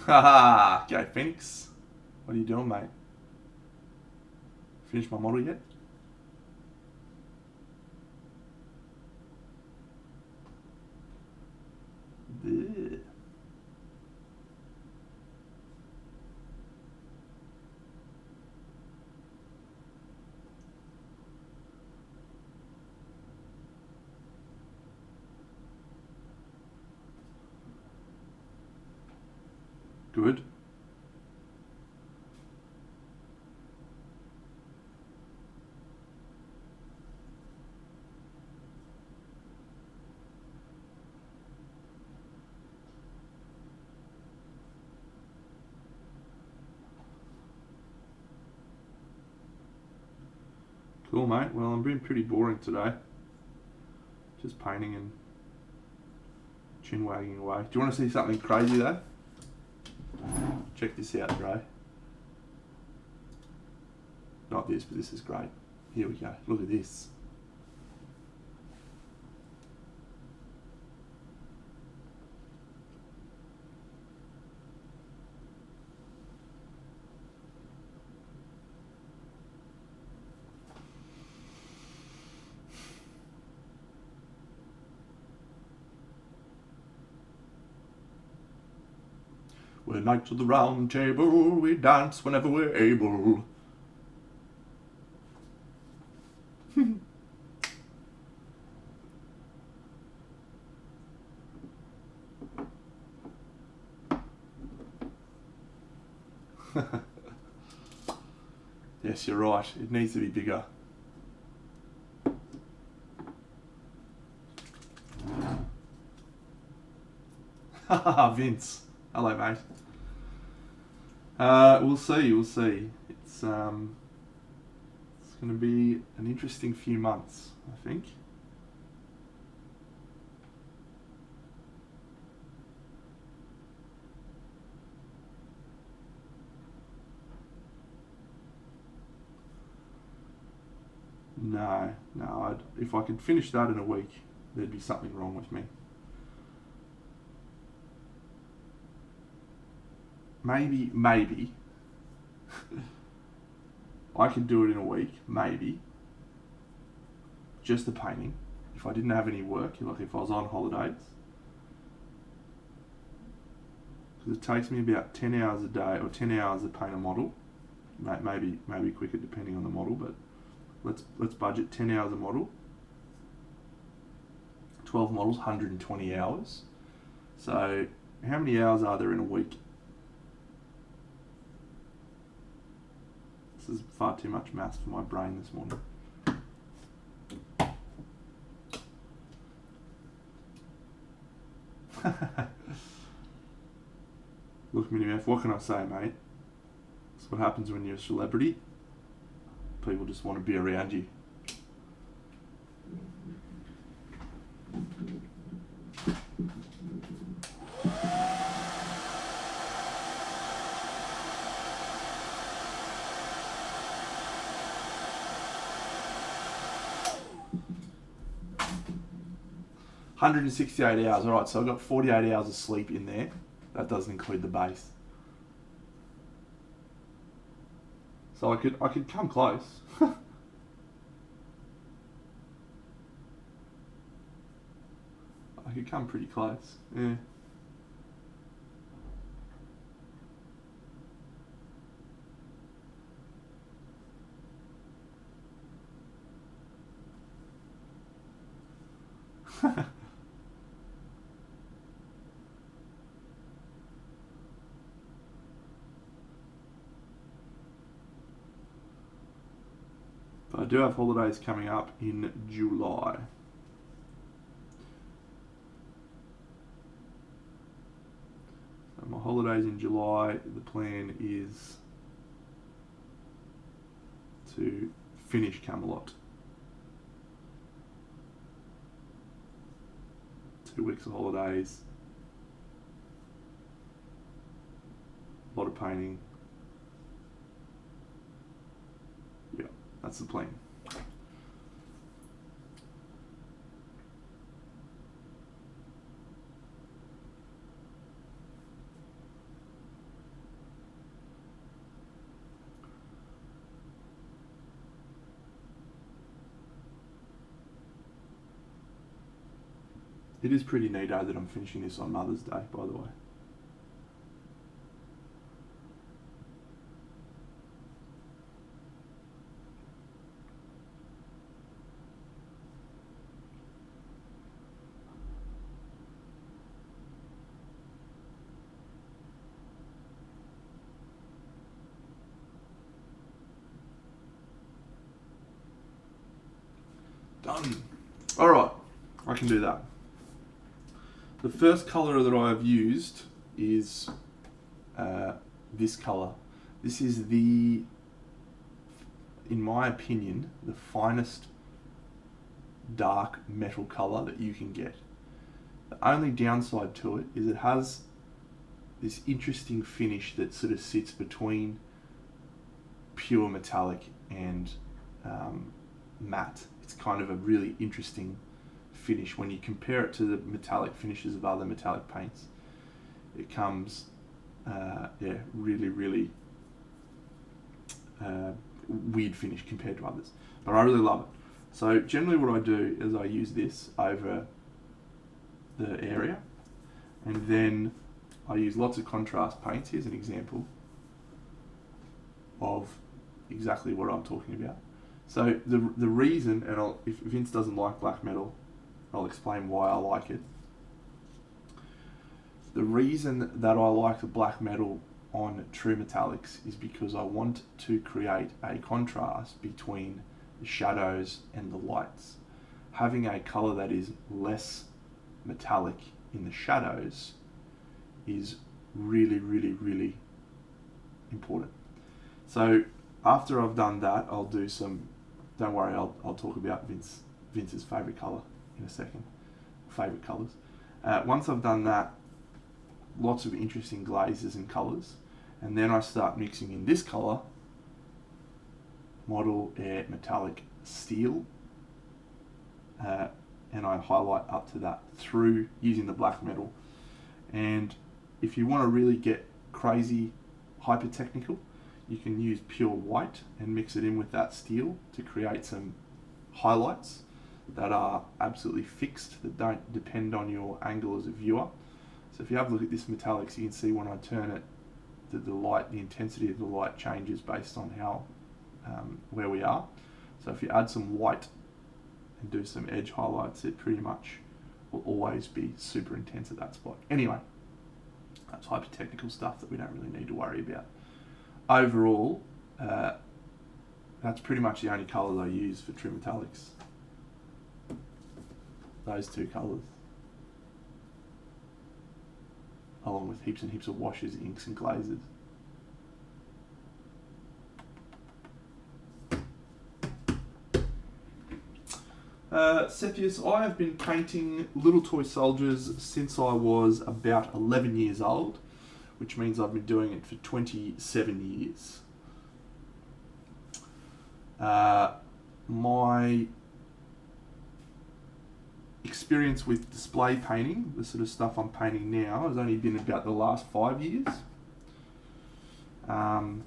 Haha, go Phoenix. What are you doing, mate? Finished my model yet? Bleh. Good. Cool, mate. Well, I'm being pretty boring today. Just painting and chin wagging away. Do you want to see something crazy though? Check this out, bro. Not this, but this is great. Here we go. Look at this. We're knights of the round table, we dance whenever we're able. Yes, you're right. It needs to be bigger. Haha, Vince. Hello, mate. We'll see. It's going to be an interesting few months, I think. No. If I could finish that in a week, there'd be something wrong with me. Maybe. I could do it in a week, maybe. Just the painting. If I didn't have any work, like if I was on holidays. Because it takes me about 10 hours a day, or 10 hours to paint a model. Maybe quicker depending on the model, but let's budget 10 hours a model. 12 models, 120 hours. So how many hours are there in a week? This is far too much maths for my brain this morning. Look, Mini-Meth, what can I say, mate? That's what happens when you're a celebrity. People just want to be around you. $168 hours. All right, so I've got 48 hours of sleep in there. That doesn't include the base. So I could come close. I could come pretty close. Yeah. But I do have holidays coming up in July. So my holidays in July, the plan is to finish Camelot. 2 weeks of holidays, a lot of painting. Yeah, that's the plan. It is pretty neato that I'm finishing this on Mother's Day, by the way. Done. All right, I can do that. The first colour that I've used is this colour. This is in my opinion, the finest dark metal colour that you can get. The only downside to it is it has this interesting finish that sort of sits between pure metallic and matte. It's kind of a really interesting finish. When you compare it to the metallic finishes of other metallic paints, it comes really weird finish compared to others, but I really love it. So generally what I do is I use this over the area, and then I use lots of contrast paints. Here's an example of exactly what I'm talking about. So the reason, and if Vince doesn't like black metal, I'll explain why I like it. The reason that I like the black metal on true metallics is because I want to create a contrast between the shadows and the lights. Having a colour that is less metallic in the shadows is really, really, really important. So after I've done that, I'll do some, don't worry, I'll talk about Vince's favourite colour in a second, favourite colours. Once I've done that, lots of interesting glazes and colours, and then I start mixing in this colour, Model Air Metallic Steel, and I highlight up to that through using the black metal. And if you want to really get crazy hyper technical, you can use pure white and mix it in with that steel to create some highlights that are absolutely fixed, that don't depend on your angle as a viewer. So if you have a look at this metallics, you can see when I turn it, the light, the intensity of the light changes based on how where we are. So if you add some white and do some edge highlights, it pretty much will always be super intense at that spot. Anyway, that's hyper technical stuff that we don't really need to worry about. Overall, that's pretty much the only colours I use for trim metallics. Those two colours, along with heaps and heaps of washes, inks and glazes. Cepheus, I have been painting little toy soldiers since I was about 11 years old, which means I've been doing it for 27 years. My experience with display painting, the sort of stuff I'm painting now, has only been about the last 5 years. That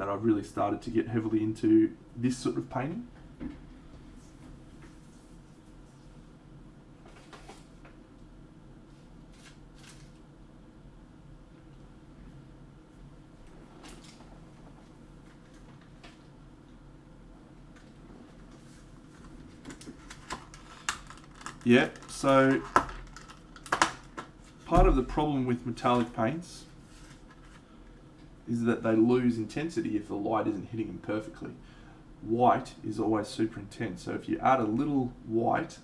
I've really started to get heavily into this sort of painting. Yeah, so part of the problem with metallic paints is that they lose intensity if the light isn't hitting them perfectly. White is always super intense, so if you add a little white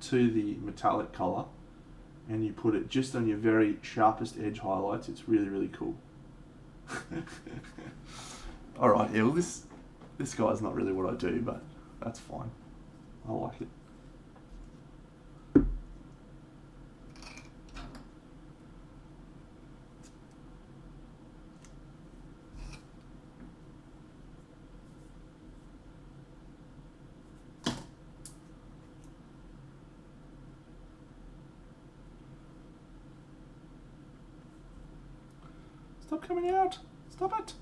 to the metallic colour and you put it just on your very sharpest edge highlights, it's really, really cool. Alright, yeah, well this guy's not really what I do, but that's fine. I like it. Stop coming out! Stop it!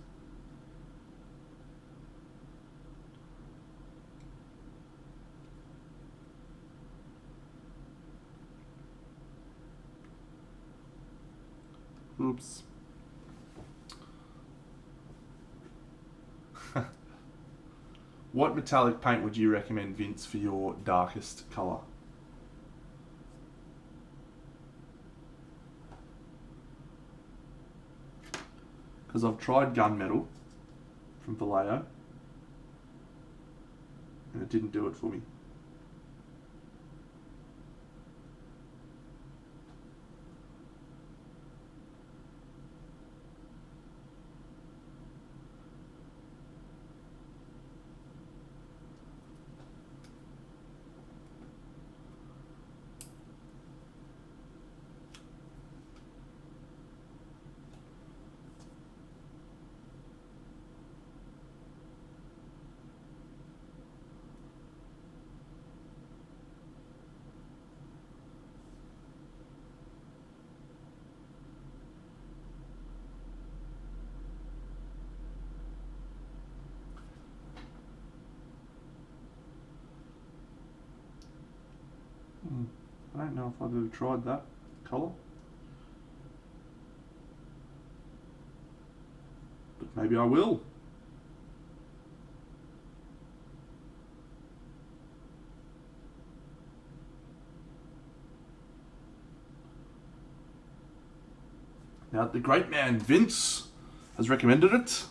Oops. What metallic paint would you recommend, Vince, for your darkest colour? Because I've tried gunmetal from Vallejo and it didn't do it for me. I don't know if I've ever tried that colour, but maybe I will. Now, the great man Vince has recommended it.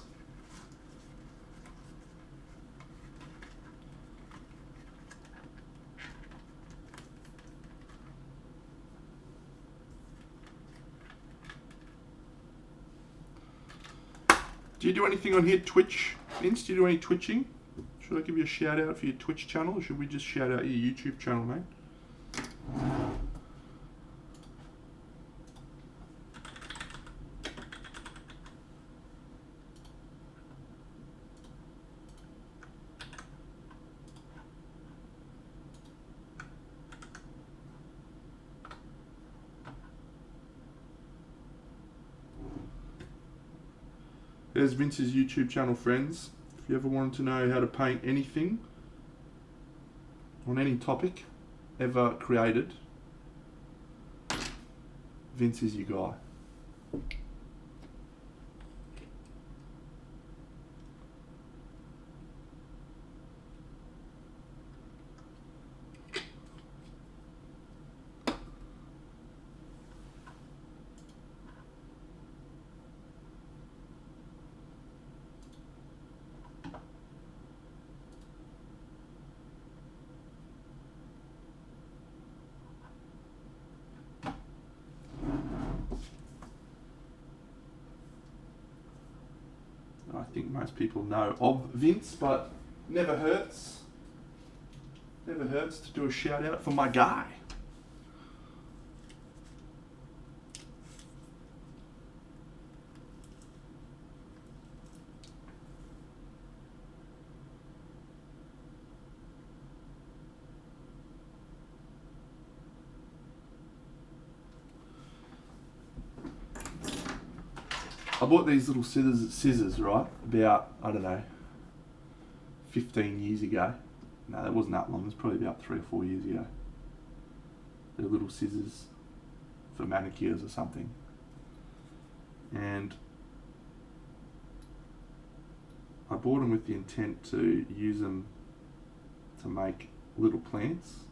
Do you do anything on here, Twitch? Vince, do you do any twitching? Should I give you a shout out for your Twitch channel, or should we just shout out your YouTube channel, mate? There's Vince's YouTube channel, friends. If you ever wanted to know how to paint anything on any topic ever created, Vince is your guy. I think most people know of Vince, but never hurts. Never hurts to do a shout out for my guy. I bought these little scissors, right, about, I don't know, 15 years ago. No, that wasn't that long. It was probably about 3 or 4 years ago. They're little scissors for manicures or something. And I bought them with the intent to use them to make little plants.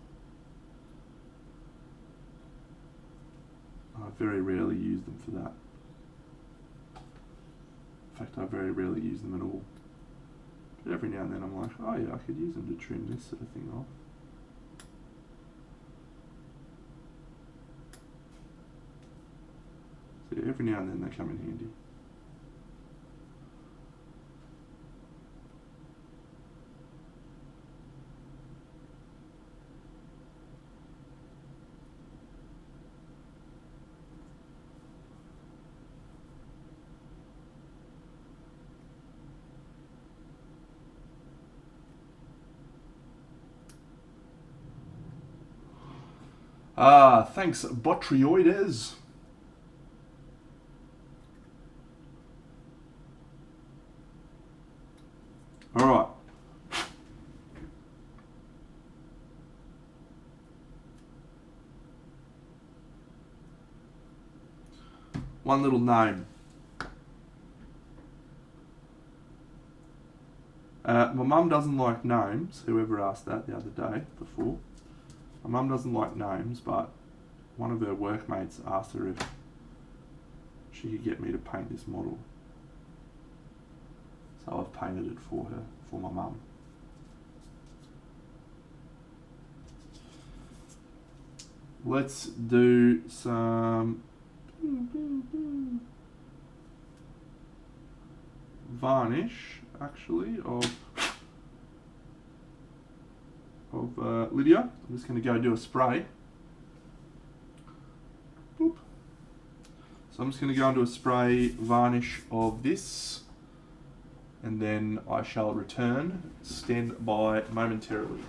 I very rarely use them for that. In fact, I very rarely use them at all. But every now and then I'm like, oh yeah, I could use them to trim this sort of thing off. So yeah, every now and then they come in handy. Thanks, Botrioides. All right. One little gnome. My mum doesn't like gnomes. Whoever asked that the other day before. My mum doesn't like gnomes, but one of her workmates asked her if she could get me to paint this model. So I've painted it for her, for my mum. Let's do some varnish, actually, of Lydia. I'm just going to go do a spray. Boop. So I'm just going to go and do a spray varnish of this, and then I shall return. Stand by momentarily.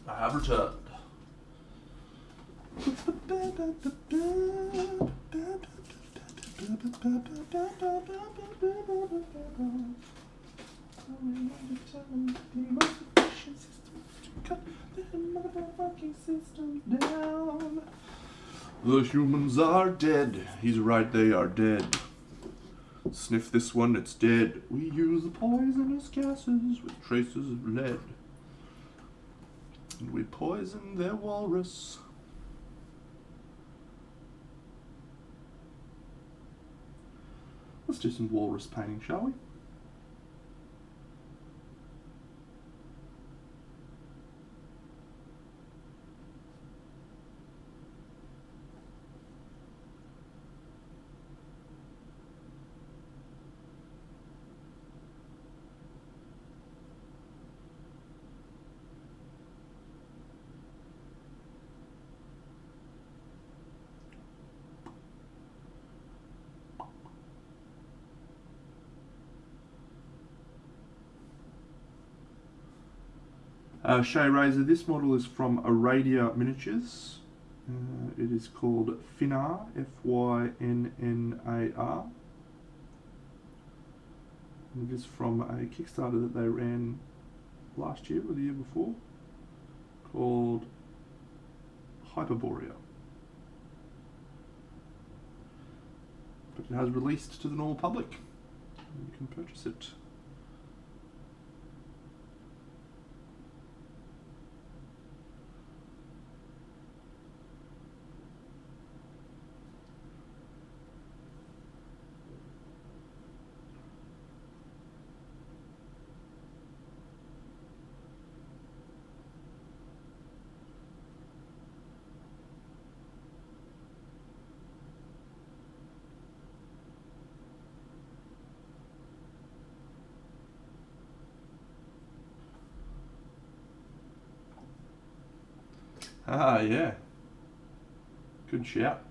I have returned. The humans are dead. He's right, they are dead. Sniff this one, it's dead. We use the poisonous gases with traces of lead. And we poison their walrus. Let's do some walrus painting, shall we? Shay Razor, this model is from Aradia Miniatures. It is called Fynnar, Fynnar. And it is from a Kickstarter that they ran last year or the year before called Hyperborea. But it has released to the normal public. You can purchase it. Ah, yeah. Good shout.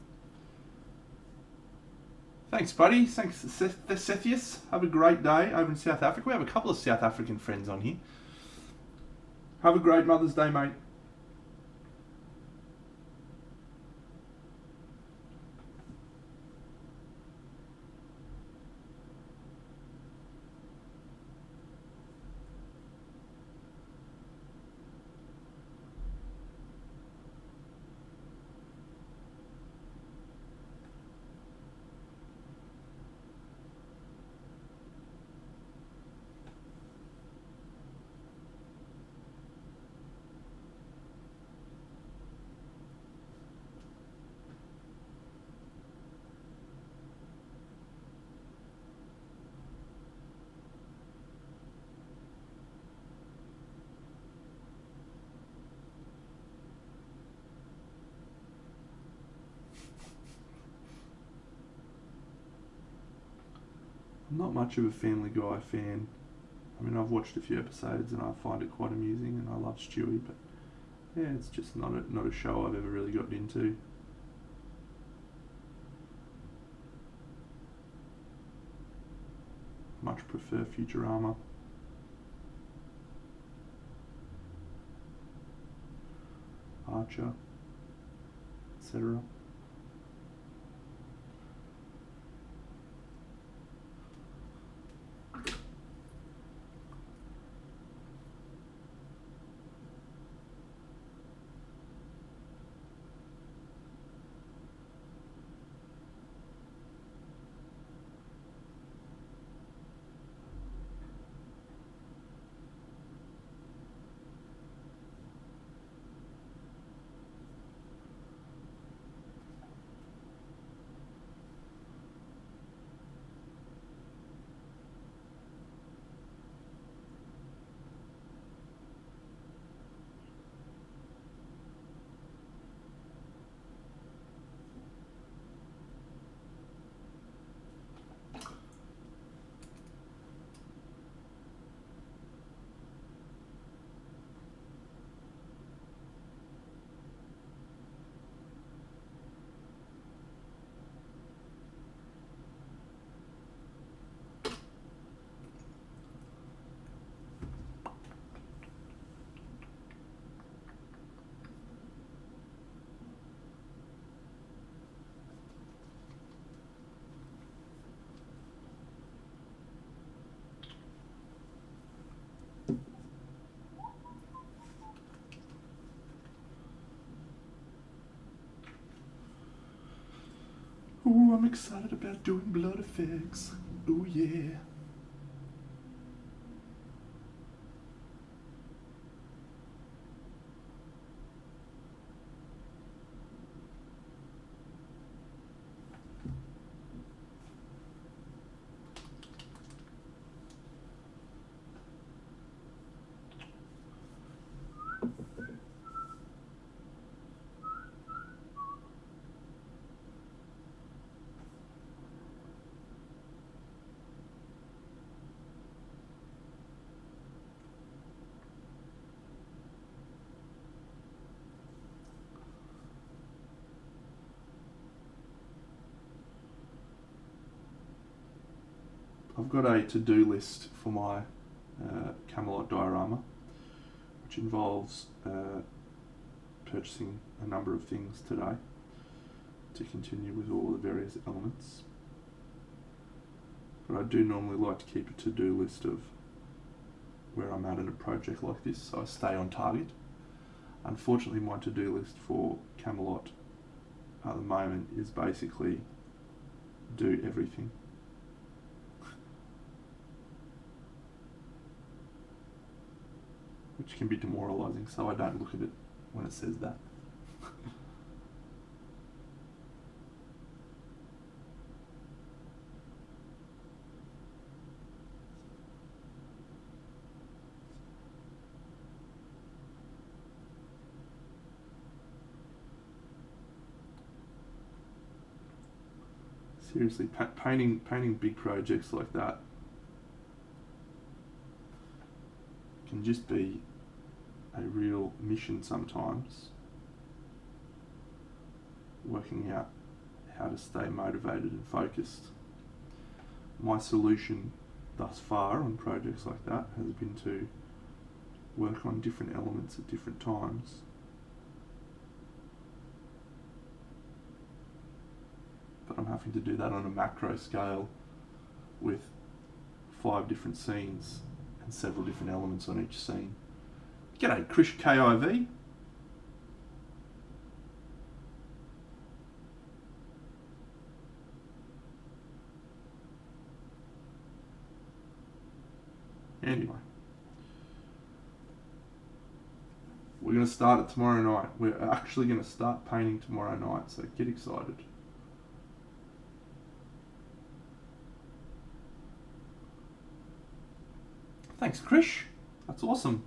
Thanks, buddy. Thanks, Sethius. Have a great day over in South Africa. We have a couple of South African friends on here. Have a great Mother's Day, mate. I'm not much of a Family Guy fan. I mean, I've watched a few episodes and I find it quite amusing, and I love Stewie, but yeah, it's just not a show I've ever really gotten into. Much prefer Futurama. Archer, etc. Ooh, I'm excited about doing blood effects. Ooh, yeah. I've got a to-do list for my Camelot diorama, which involves purchasing a number of things today to continue with all the various elements. But I do normally like to keep a to-do list of where I'm at in a project like this, so I stay on target. Unfortunately, my to-do list for Camelot at the moment is basically do everything. Which can be demoralising, so I don't look at it when it says that. Seriously, painting big projects like that can just be a real mission sometimes. Working out how to stay motivated and focused. My solution thus far on projects like that has been to work on different elements at different times. But I'm having to do that on a macro scale with 5 different scenes and several different elements on each scene. G'day, Krish KIV. Anyway, we're going to start it tomorrow night. We're actually going to start painting tomorrow night, so get excited. Thanks, Krish. That's awesome.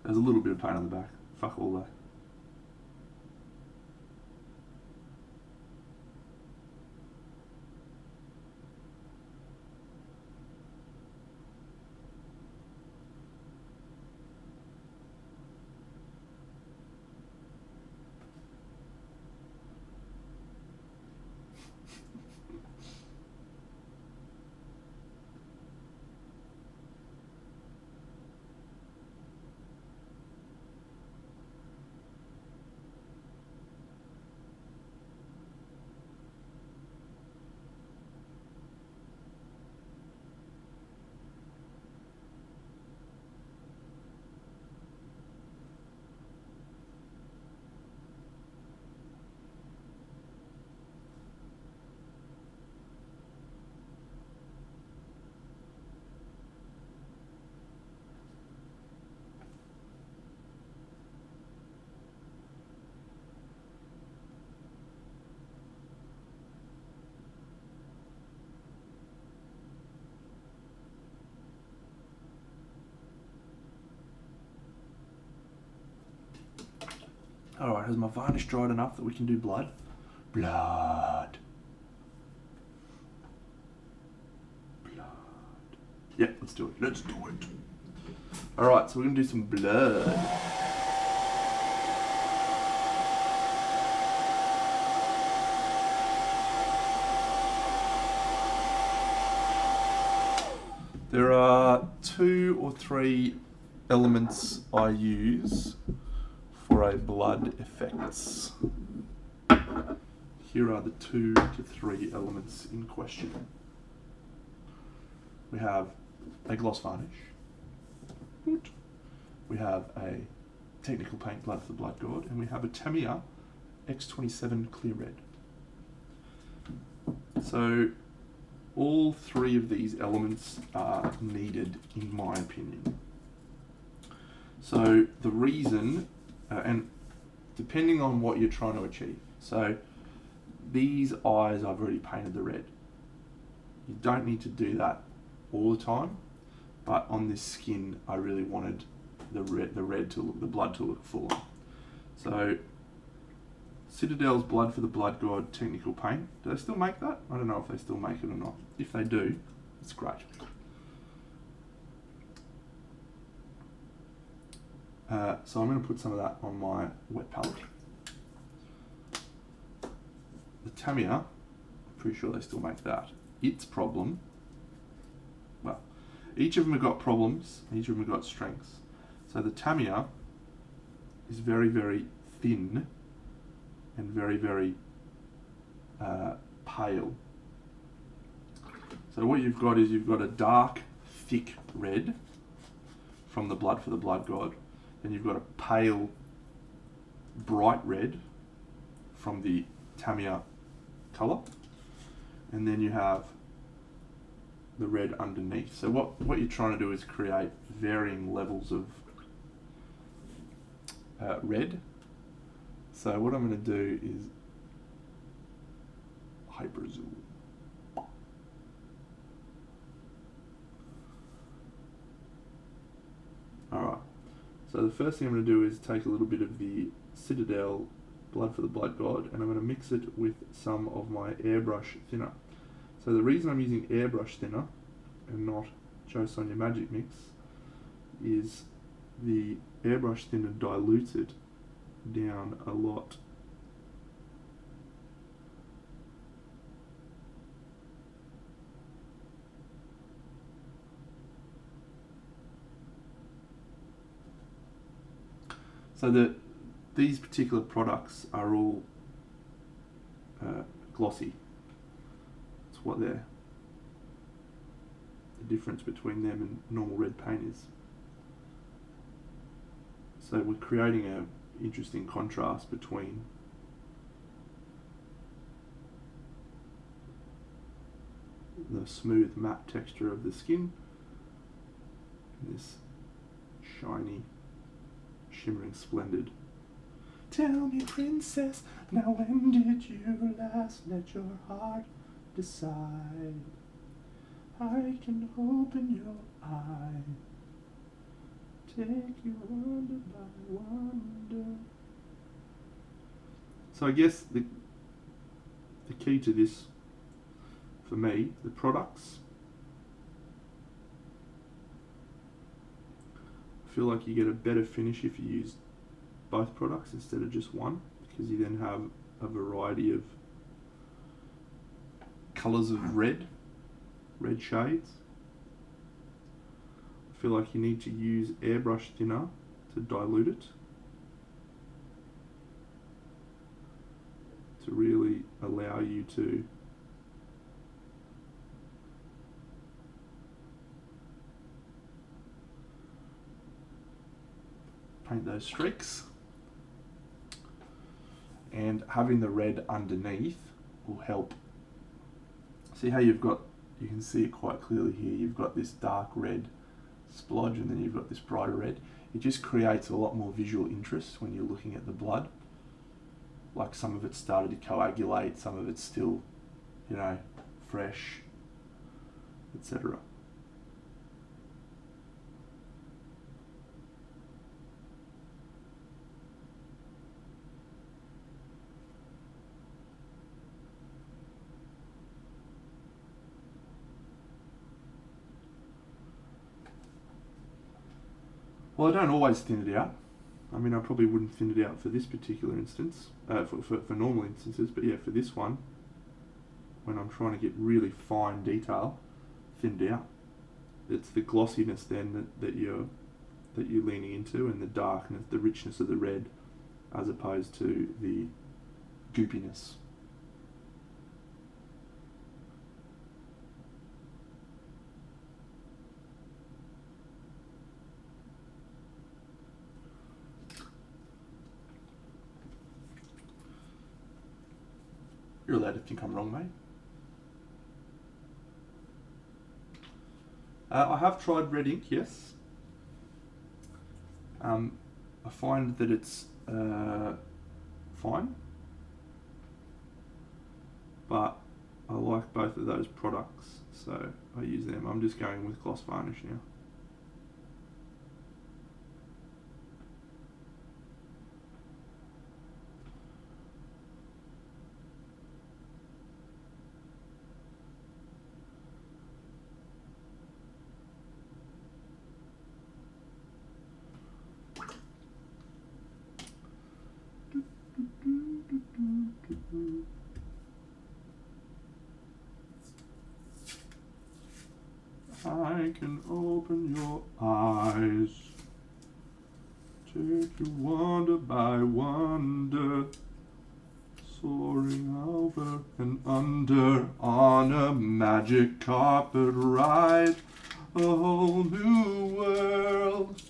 There's a little bit of paint on the back. Fuck all that. Alright, has my varnish dried enough that we can do blood? Blood. Blood. Yeah, let's do it. Let's do it. Alright, so we're going to do some blood. There are 2 or 3 elements I use for a blood effects. Here are the 2 to 3 elements in question. We have a gloss varnish. We have a technical paint blood for the blood god, and we have a Tamiya X27 clear red. So all 3 of these elements are needed in my opinion. So the reason, and depending on what you're trying to achieve, so these eyes I've already painted the red. You don't need to do that all the time, but on this skin I really wanted the red to look, the blood to look fuller. So Citadel's Blood for the Blood God technical paint. Do they still make that? I don't know if they still make it or not. If they do, it's great. So I'm going to put some of that on my wet palette. The Tamiya, I'm pretty sure they still make that. Its problem, well, each of them have got problems, each of them have got strengths. So the Tamiya is very, very thin and very, very pale. So what you've got is you've got a dark, thick red from the Blood for the Blood God. Then you've got a pale, bright red from the Tamiya colour. And then you have the red underneath. So what you're trying to do is create varying levels of red. So what I'm going to do is hyper zoom. Alright, so the first thing I'm going to do is take a little bit of the Citadel Blood for the Blood God, and I'm going to mix it with some of my airbrush thinner. So the reason I'm using airbrush thinner and not Joe Sonia Magic Mix is the airbrush thinner dilutes it down a lot. So these particular products are all glossy. That's what the difference between them and normal red paint is. So we're creating an interesting contrast between the smooth matte texture of the skin and this shiny, shimmering splendid. Tell me, princess, now when did you last let your heart decide? I can open your eye, take you wonder by wonder. So I guess the key to this, for me, the products, I feel like you get a better finish if you use both products instead of just one, because you then have a variety of colours of red shades. I feel like you need to use airbrush thinner to dilute it, to really allow you to paint those streaks. And having the red underneath will help. See how you've got, you can see it quite clearly here, you've got this dark red splodge and then you've got this brighter red. It just creates a lot more visual interest when you're looking at the blood. Like some of it started to coagulate, some of it's still, you know, fresh, etc. Well, I don't always thin it out. I mean, I probably wouldn't thin it out for this particular instance, for normal instances, but yeah, for this one, when I'm trying to get really fine detail, thinned out. It's the glossiness then that you're leaning into, and the darkness, the richness of the red, as opposed to the goopiness. You're allowed to think I'm wrong, mate. I have tried red ink, yes. I find that it's fine, but I like both of those products, so I use them. I'm just going with gloss varnish now. I can open your eyes, take you wonder by wonder, soaring over and under on a magic carpet ride, a whole new world,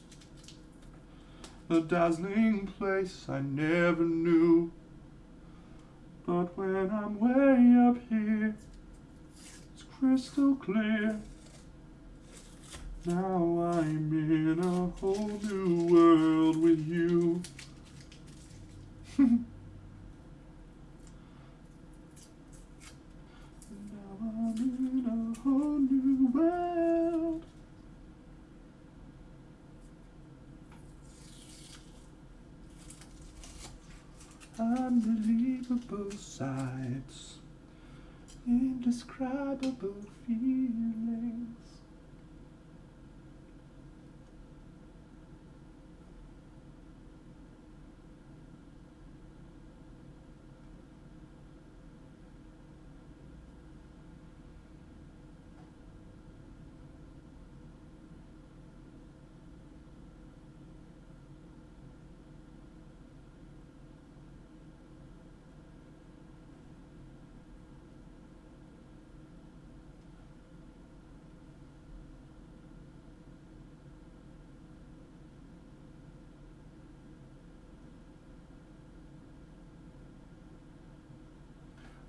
a dazzling place I never knew. But when I'm way up here, it's crystal clear. Now I'm in a whole new world with you. Now I'm in a whole new world. Unbelievable sights, indescribable feelings.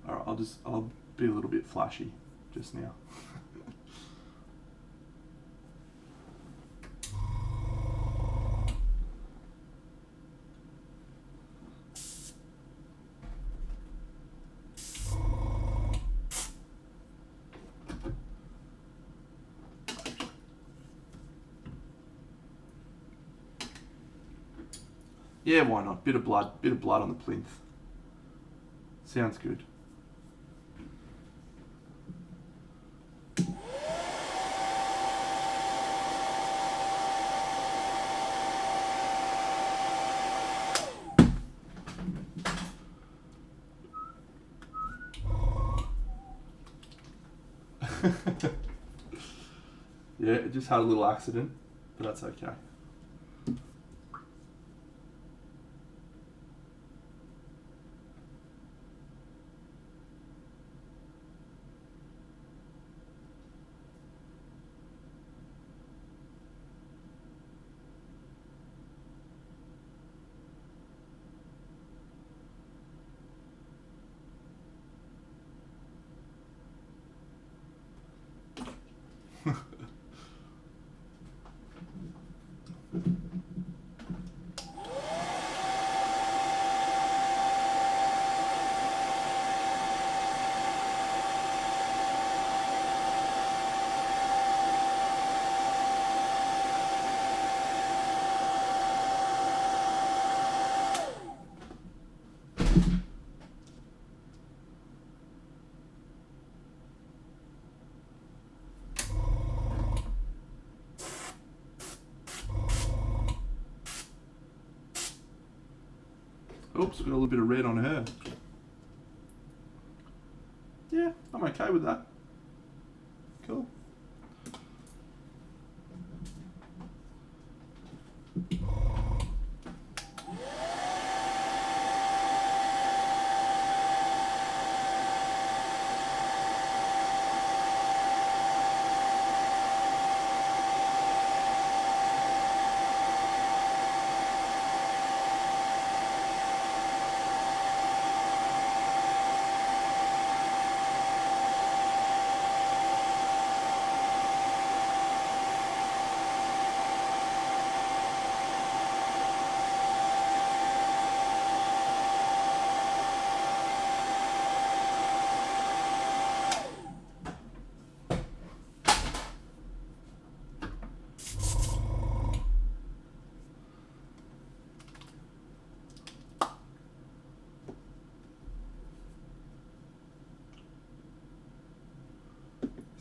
Alright, I'll be a little bit flashy just now. Yeah, why not? Bit of blood on the plinth. Sounds good. Yeah, it just had a little accident, but that's okay. Oops, got a little bit of red on her. Yeah, I'm okay with that. Cool.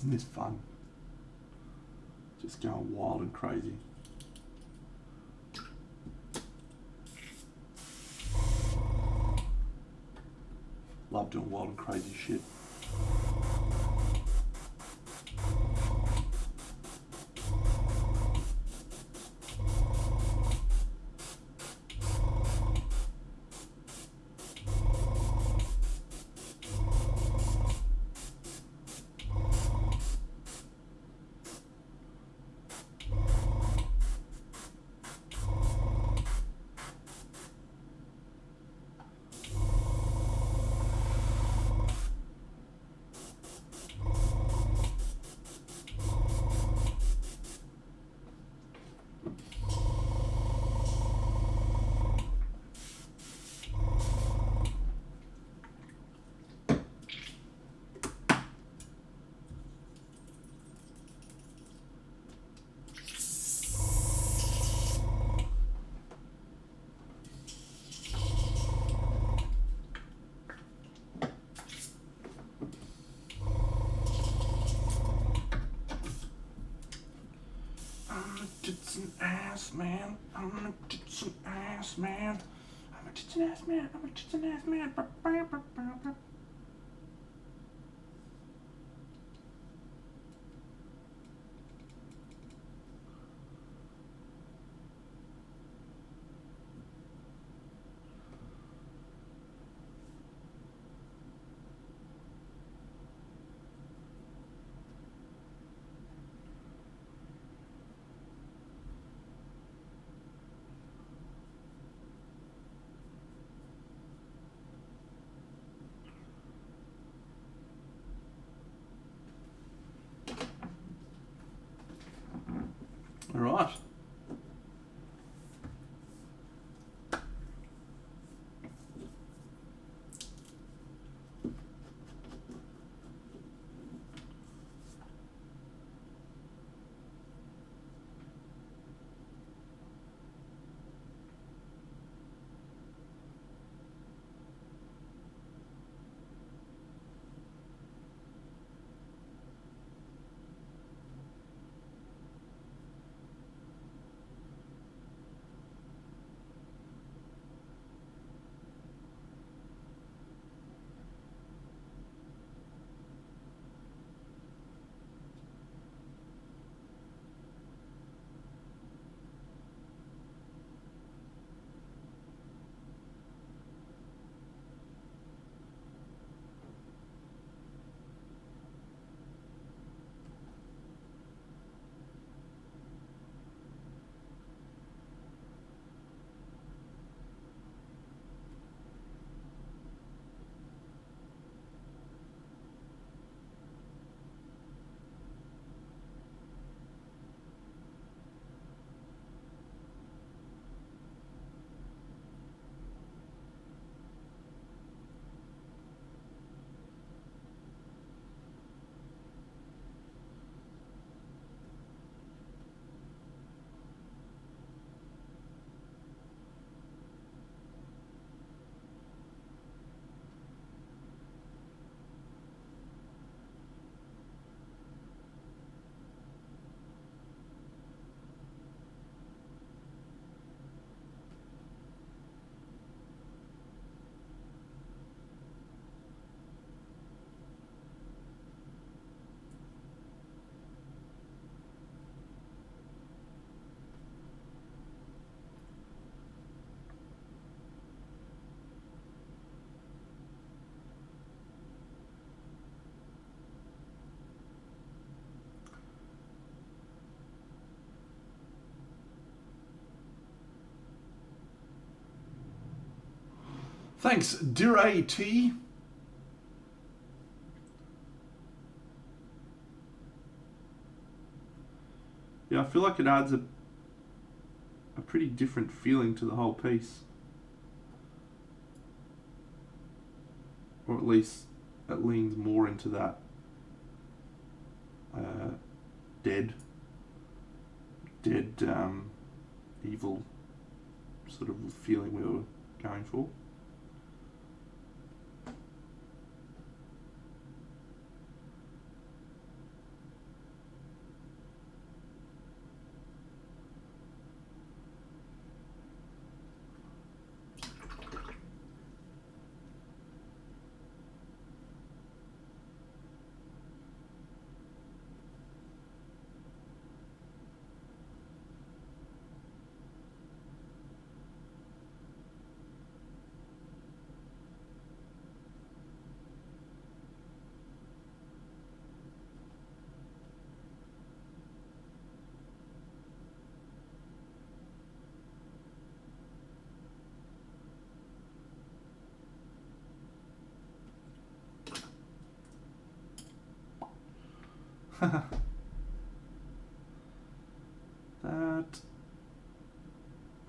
Isn't this fun? Just going wild and crazy. Love doing wild and crazy shit. Tits and ass man. I'm a tits and ass man. I'm a tits and ass man. I'm a tits and ass man. All right. Thanks, Dire T. Yeah, I feel like it adds a pretty different feeling to the whole piece. Or at least it leans more into that dead, evil sort of feeling we were going for.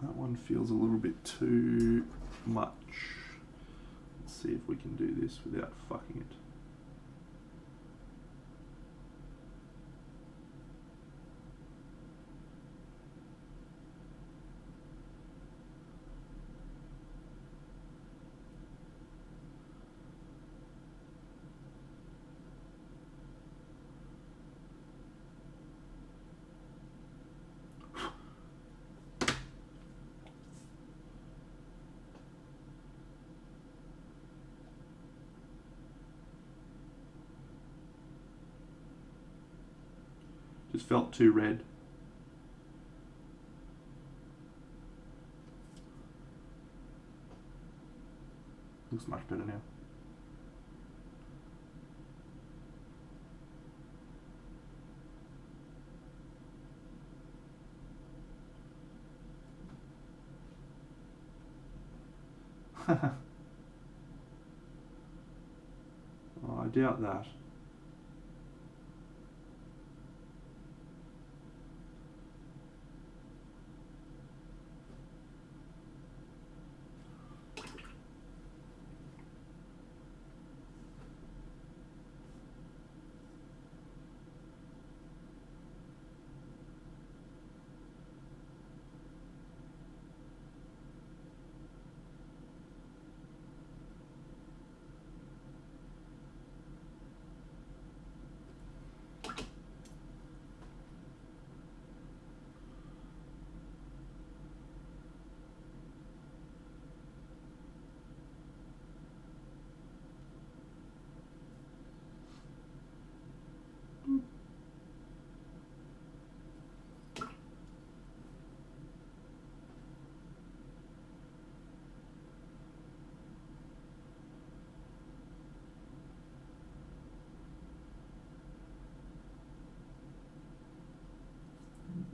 That one feels a little bit too much. Let's see if we can do this without fucking it. Just felt too red. Looks much better now. Oh, I doubt that.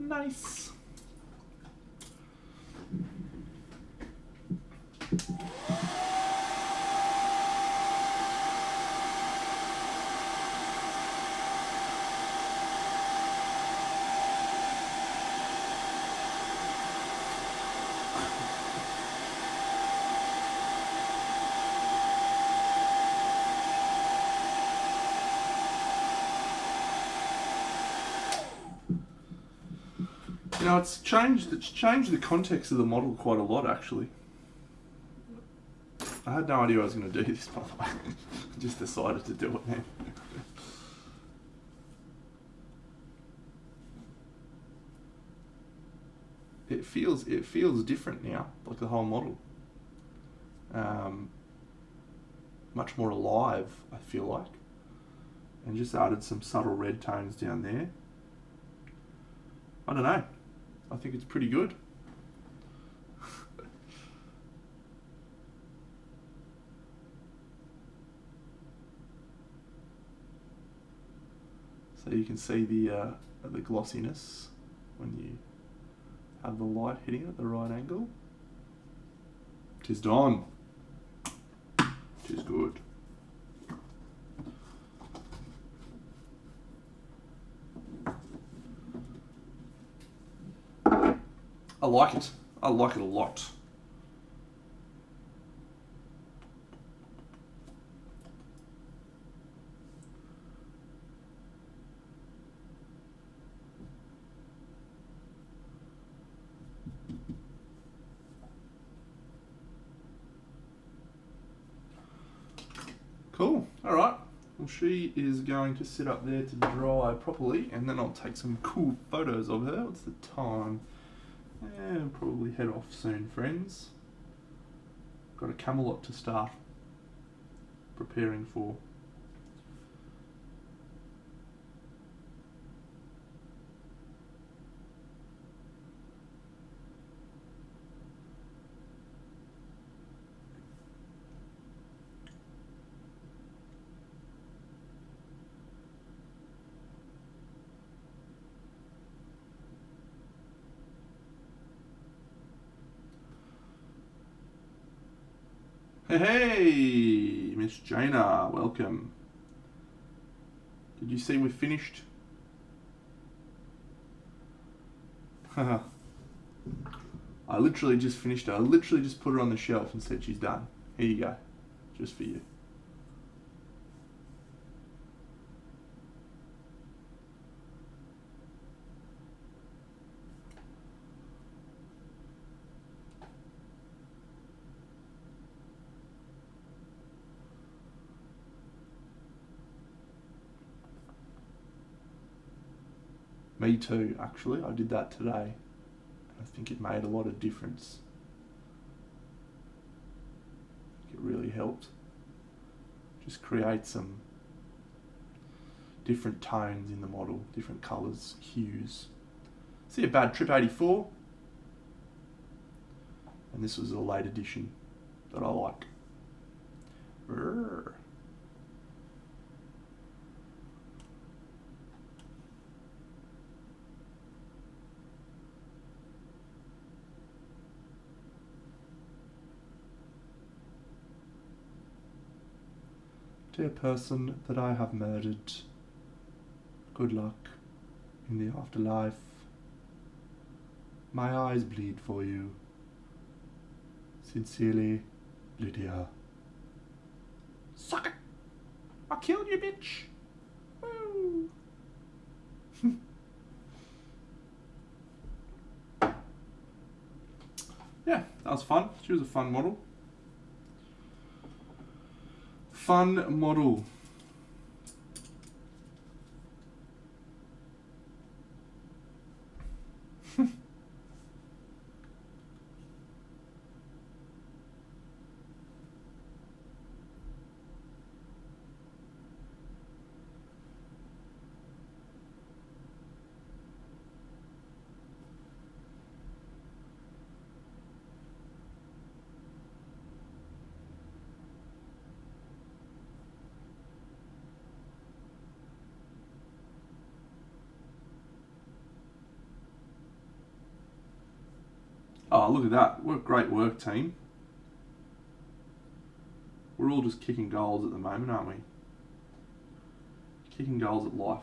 Nice. You know, it's changed the context of the model quite a lot, actually. I had no idea I was going to do this, by the way. I just decided to do it now. It feels different now, like the whole model. Much more alive, I feel like. And just added some subtle red tones down there. I don't know. I think it's pretty good. So you can see the glossiness when you have the light hitting it at the right angle. 'Tis dawn. which is good. I like it. I like it a lot. Cool. All right. Well, she is going to sit up there to dry properly, and then I'll take some cool photos of her. What's the time? And probably head off soon, friends. Got a Camelot to start preparing for. Hey, Miss Jaina, welcome. Did you see we finished? I literally just finished her. I literally just put her on the shelf and said she's done. Here you go, just for you. Me too, actually. I did that today. I think it made a lot of difference. It really helped. Just create some different tones in the model, different colours, hues. See a bad Trip 84? And this was a late edition that I like. Brrr. Dear person that I have murdered, good luck in the afterlife. My eyes bleed for you. Sincerely, Lydia. Suck it! I killed you, bitch! Woo! Yeah, that was fun. She was a fun model. Fun model. Oh, look at that. What great work, team. We're all just kicking goals at the moment, aren't we? Kicking goals at life.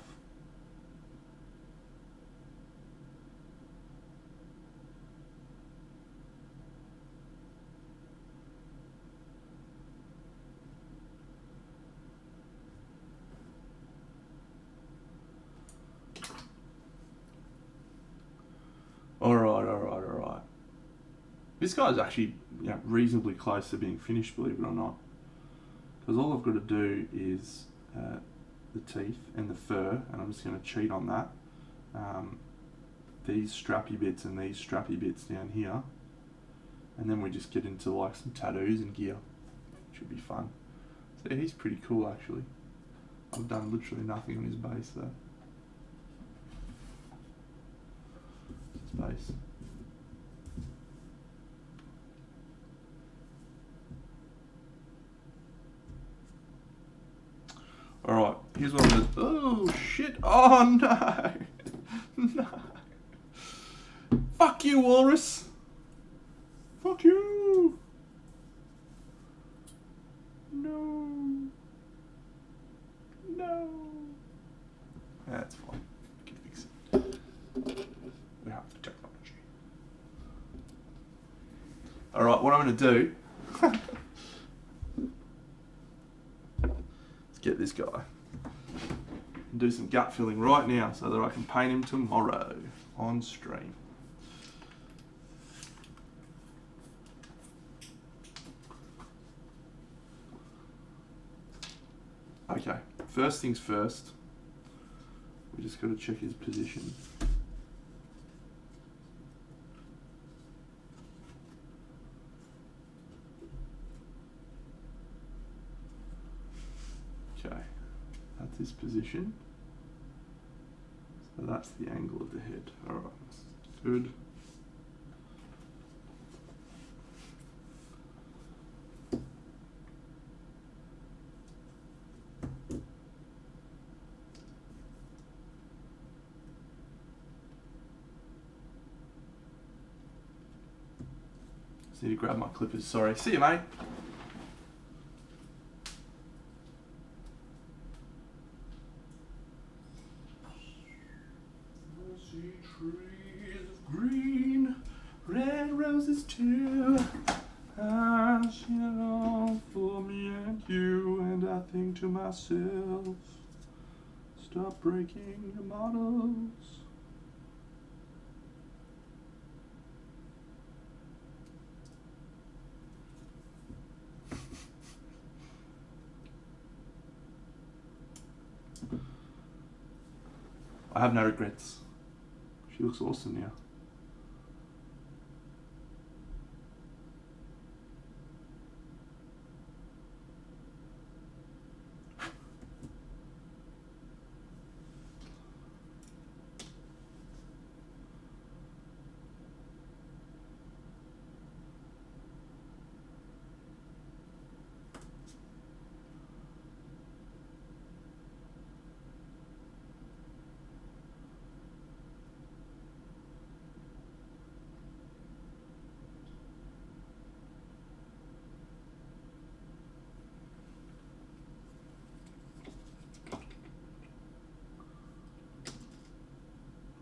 Alright. This guy's actually, reasonably close to being finished, believe it or not. Because all I've got to do is the teeth and the fur, and I'm just going to cheat on that. These strappy bits and these strappy bits down here. And then we just get into like some tattoos and gear. Should be fun. So yeah, he's pretty cool actually. I've done literally nothing on his base though. His base. Alright, here's what I'm gonna... Oh shit! Oh no! No! Fuck you, Walrus! Fuck you! No! going to do, let's get this guy and do some gut filling right now so that I can paint him tomorrow on stream. Okay, first things first, we just got to check his position. Okay, that's his position. So that's the angle of the head. Alright, good. Just need to grab my clippers, sorry. See you, mate. Trees of green, red roses too. I see it all for me and you, and I think to myself, stop breaking your models. I have no regrets. She looks awesome now.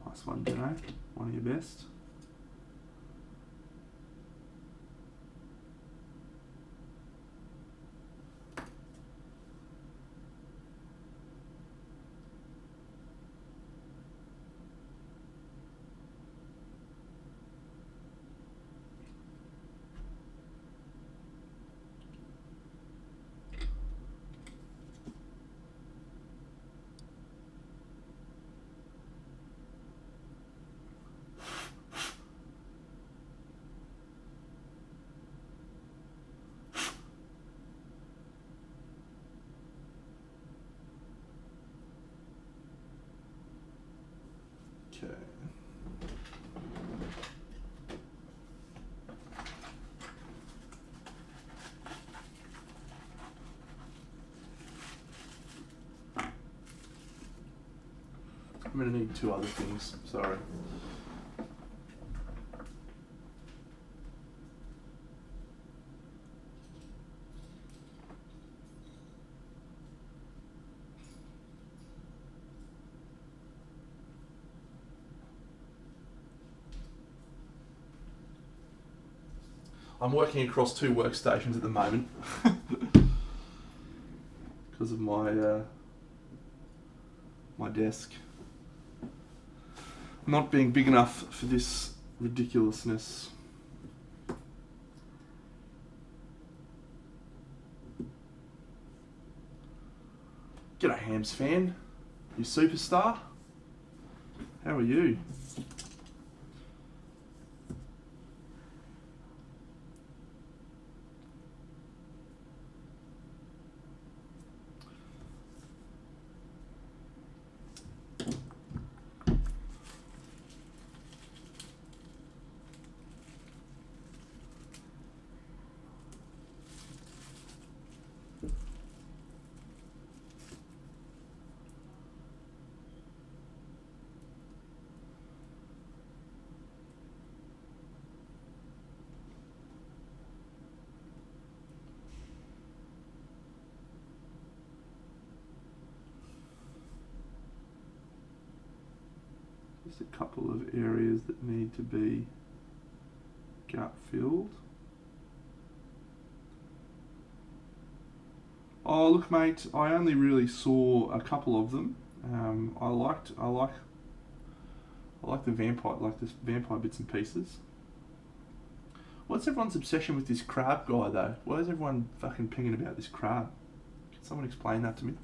Nice one, Dino. One of your best. Okay. I'm going to need two other things, sorry. I'm working across two workstations at the moment because of my my desk not being big enough for this ridiculousness. G'day Hams fan, you superstar. How are you? Just a couple of areas that need to be gut filled. Oh look, mate, I only really saw a couple of them. I like the vampire, like the vampire bits and pieces. What's everyone's obsession with this crab guy though? Why is everyone fucking pinging about this crab? Can someone explain that to me?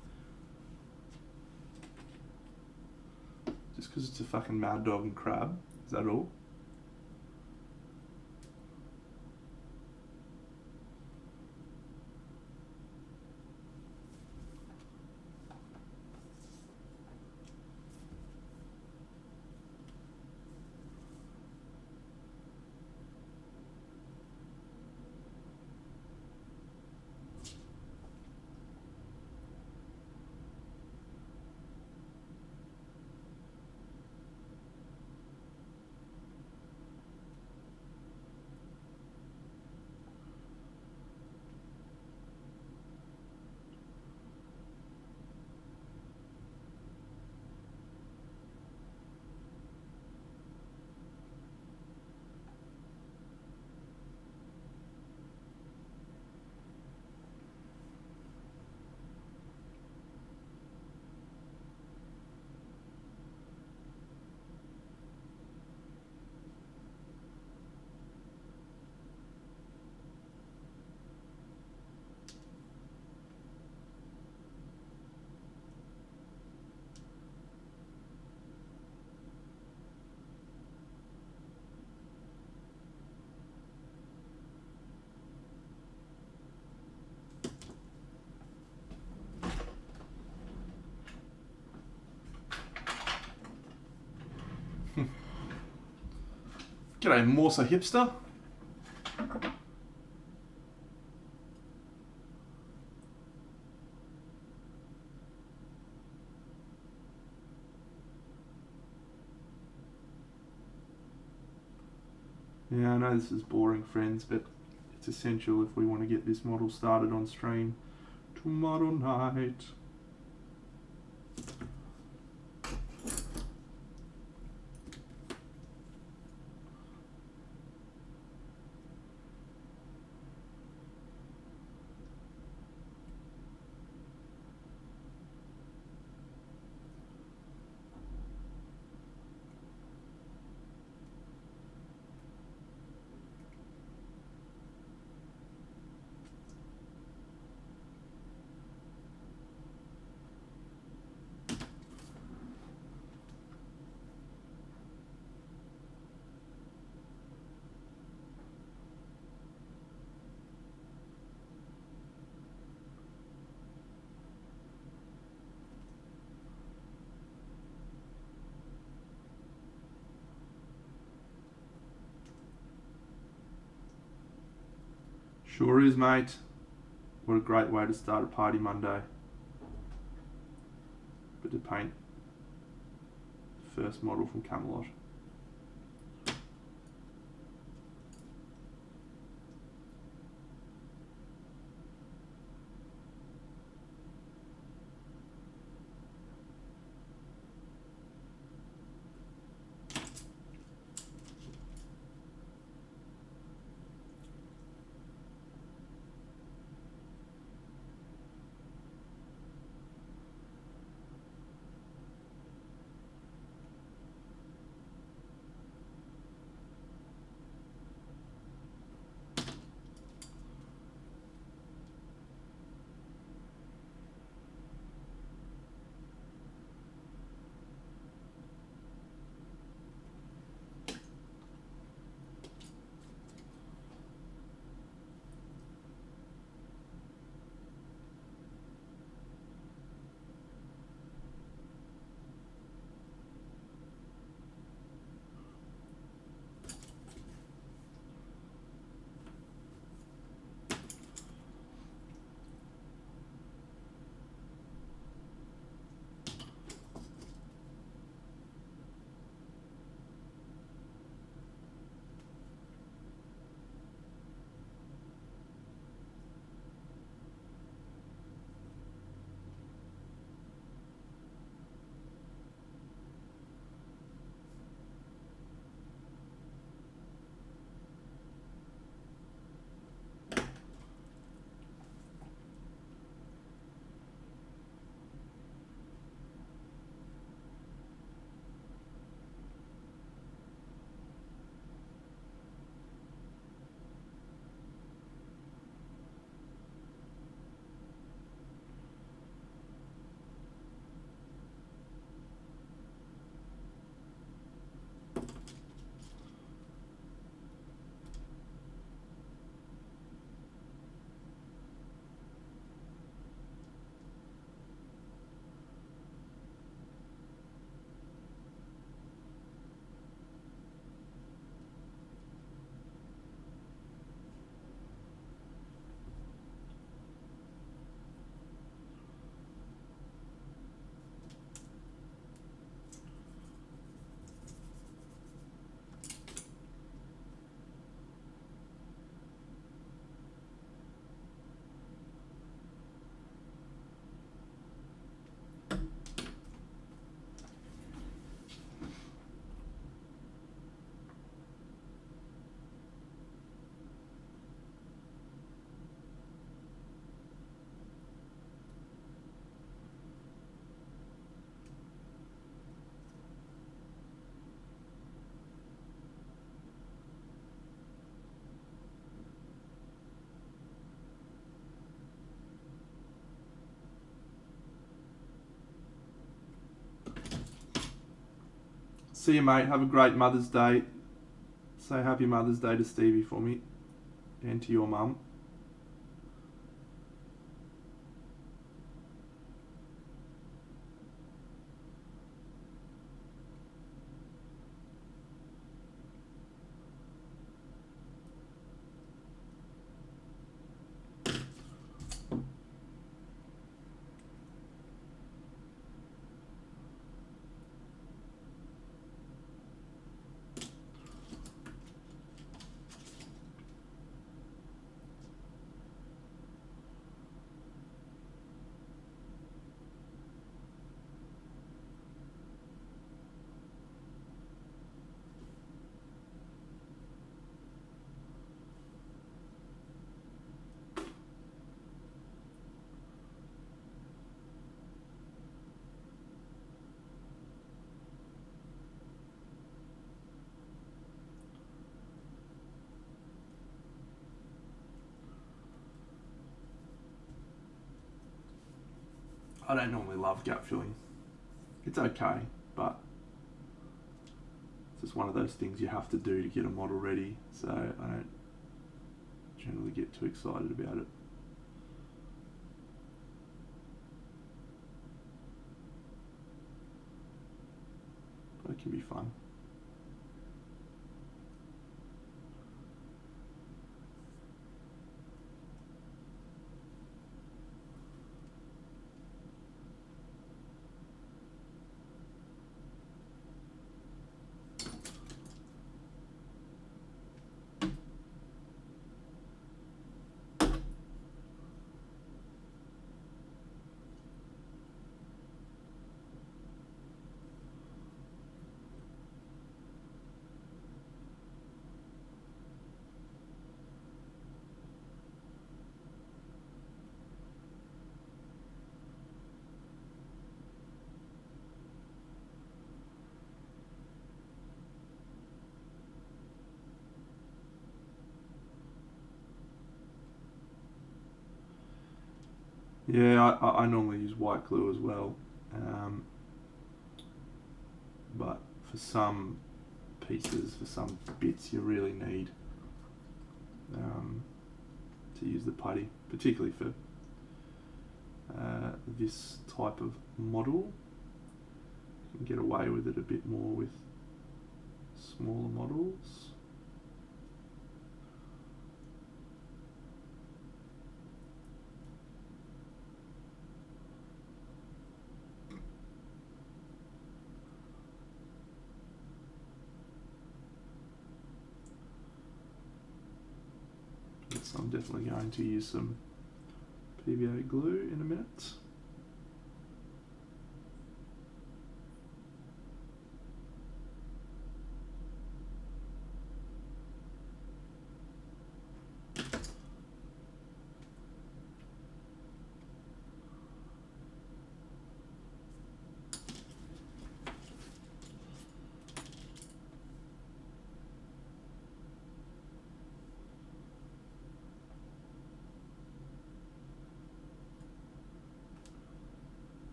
Just because it's a fucking mad dog and crab? Is that all? G'day, Morsa hipster. Yeah, I know this is boring, friends, but it's essential if we want to get this model started on stream tomorrow night. Sure is, mate. What a great way to start a party Monday. But to paint the first model from Camelot. See you, mate. Have a great Mother's Day. Say Happy Mother's Day to Stevie for me and to your mum. I don't normally love gut filling. It's okay, but it's just one of those things you have to do to get a model ready, so I don't generally get too excited about it. But it can be fun. Yeah, I normally use white glue as well, but for some pieces, for some bits, you really need to use the putty, particularly for this type of model. You can get away with it a bit more with smaller models. So I'm definitely going to use some PVA glue in a minute.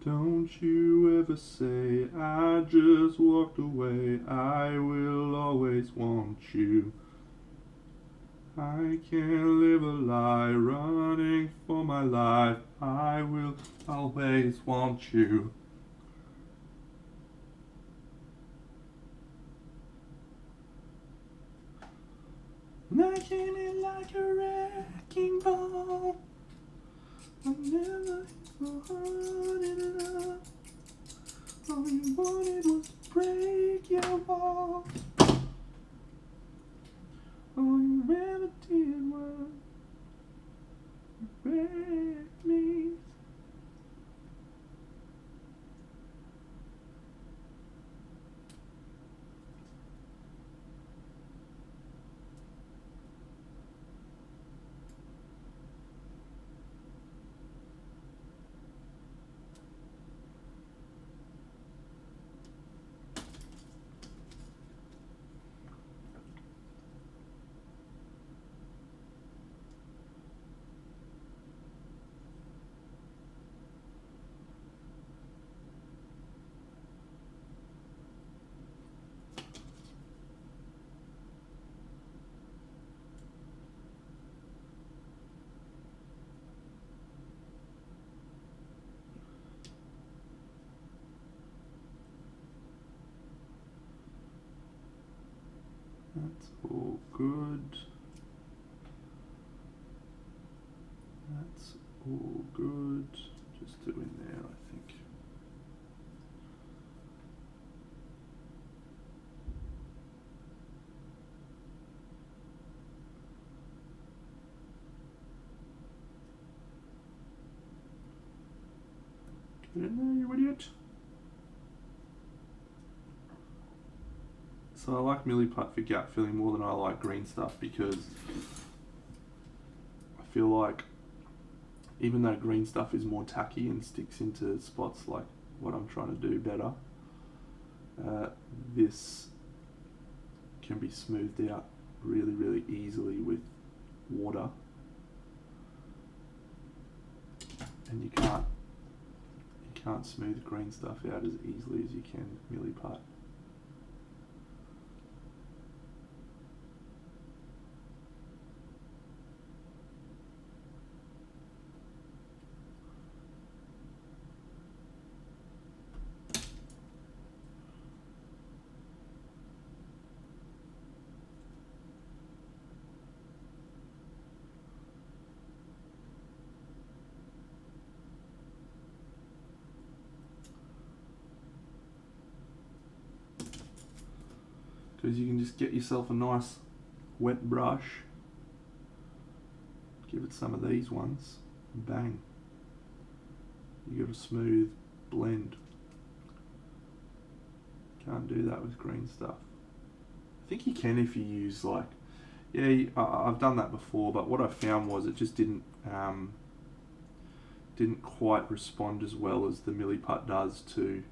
Don't you ever say I just walked away. I will always want you. I can't live a lie running for my life. I will always want you. And I came in like a wrecking ball. I never wanted enough. All you wanted was to break your walls. All you ever did was wreck me. That's all good. That's all good. Just do in there, I think. Get in there, you idiot. So I like milliput for gap filling more than I like green stuff because I feel like even though green stuff is more tacky and sticks into spots like what I'm trying to do better, this can be smoothed out really, really easily with water, and you can't smooth green stuff out as easily as you can milliput. Because you can just get yourself a nice wet brush, give it some of these ones, and bang, you got a smooth blend. Can't do that with green stuff. I think you can if you use like, yeah, I've done that before, but what I found was it just didn't quite respond as well as the milliput does to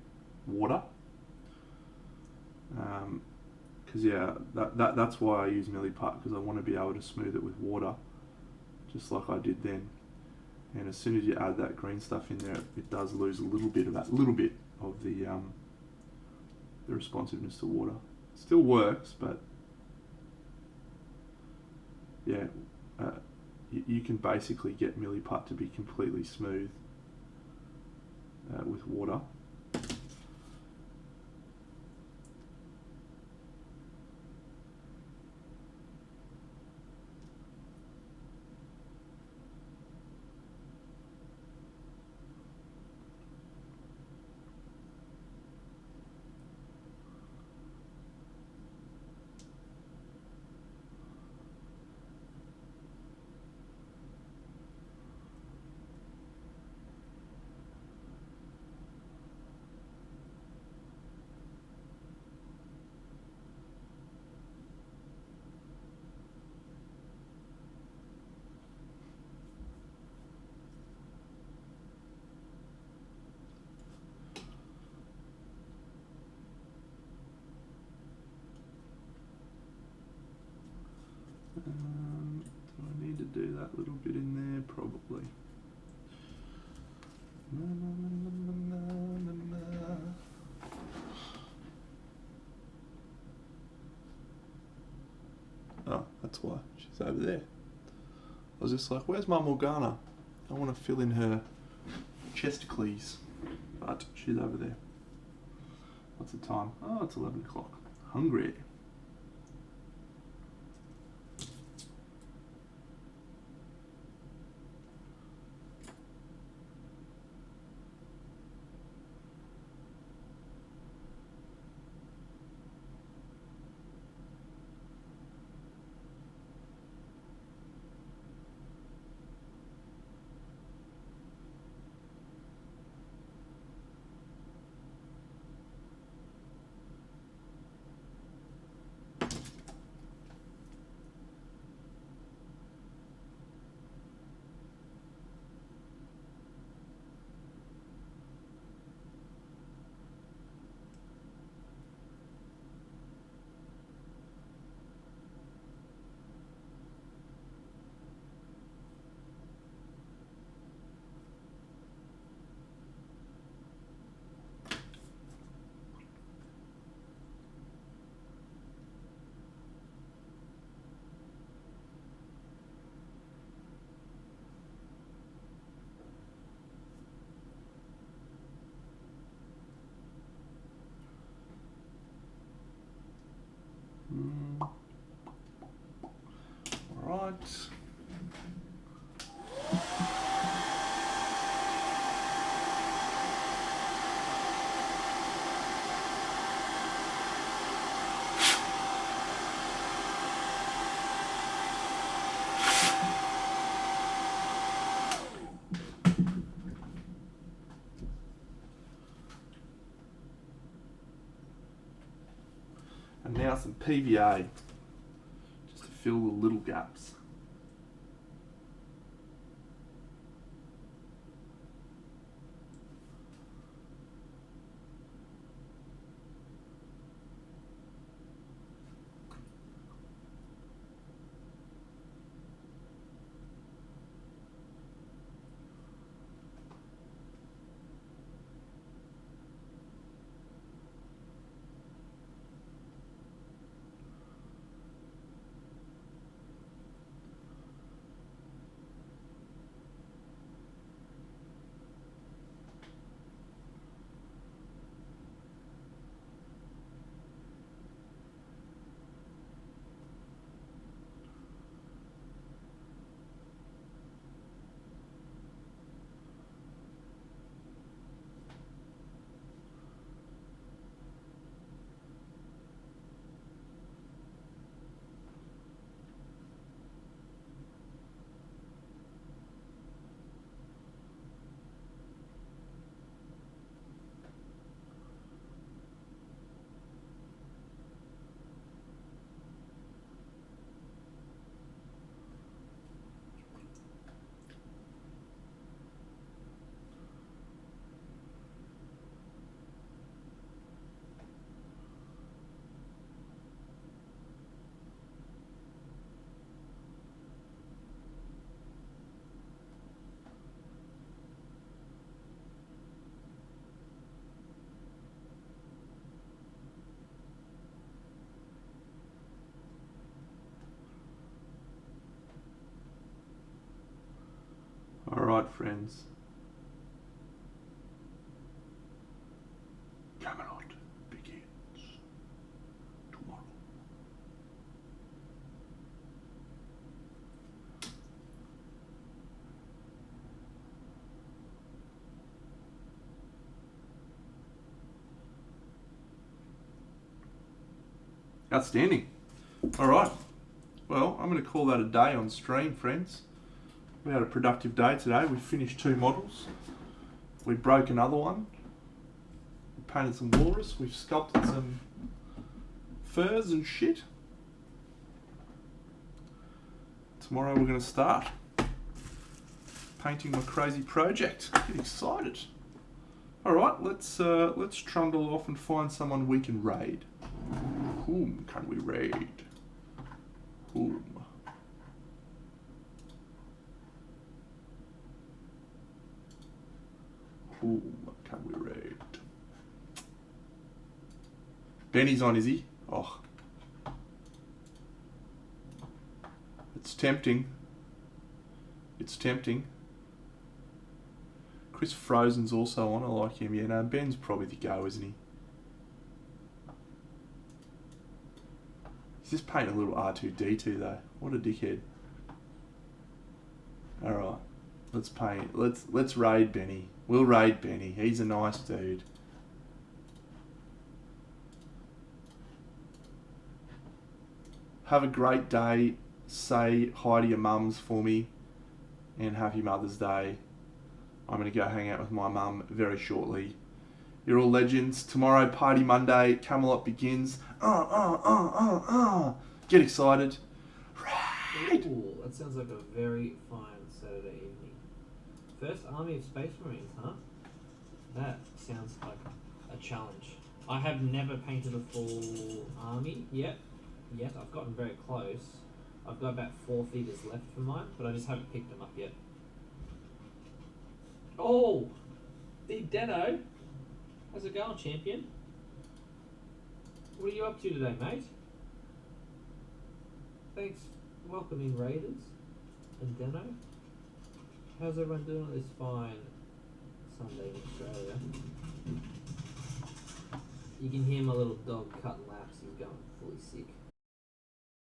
water. Because yeah, that's why I use milliput, because I want to be able to smooth it with water, just like I did then. And as soon as you add that green stuff in there, it does lose a little bit of the responsiveness to water. It still works, but yeah, you can basically get milliput to be completely smooth with water. Do I need to do that little bit in there? Probably. Oh, that's why. She's over there. I was just like, where's my Morgana? I want to fill in her chesticles. But she's over there. What's the time? Oh, it's 11 o'clock. Hungry. Alright. And now some PVA, just to fill the little gaps. Alright, friends. Camelot begins tomorrow. Outstanding. Alright. Well, I'm going to call that a day on stream, friends. We had a productive day today. We finished 2 models. We broke another one. We painted some walrus. We've sculpted some furs and shit. Tomorrow we're going to start painting my crazy project. Get excited. Alright, let's trundle off and find someone we can raid. Whom can we raid? Whom? Whom can we raid? Benny's on, is he? Oh. It's tempting. It's tempting. Chris Frozen's also on. I like him. Yeah, no, Ben's probably the go, isn't he? He's just painting a little R2-D2 though. What a dickhead. Alright. Let's paint. Let's raid Benny. We'll raid Benny. He's a nice dude. Have a great day. Say hi to your mums for me. And happy Mother's Day. I'm going to go hang out with my mum very shortly. You're all legends. Tomorrow, Party Monday. Camelot begins. Get excited. Raid! Ooh, that sounds like a very fine Saturday evening. First Army of Space Marines, huh? That sounds like a challenge. I have never painted a full army yet. I've gotten very close. I've got about 4 feeders left for mine, but I just haven't picked them up yet. Oh! The Deno! How's it going, champion? What are you up to today, mate? Thanks. Welcome in, Raiders and Deno. How's everyone doing on this fine Sunday in Australia? You can hear my little dog cutting laps. He's going fully sick.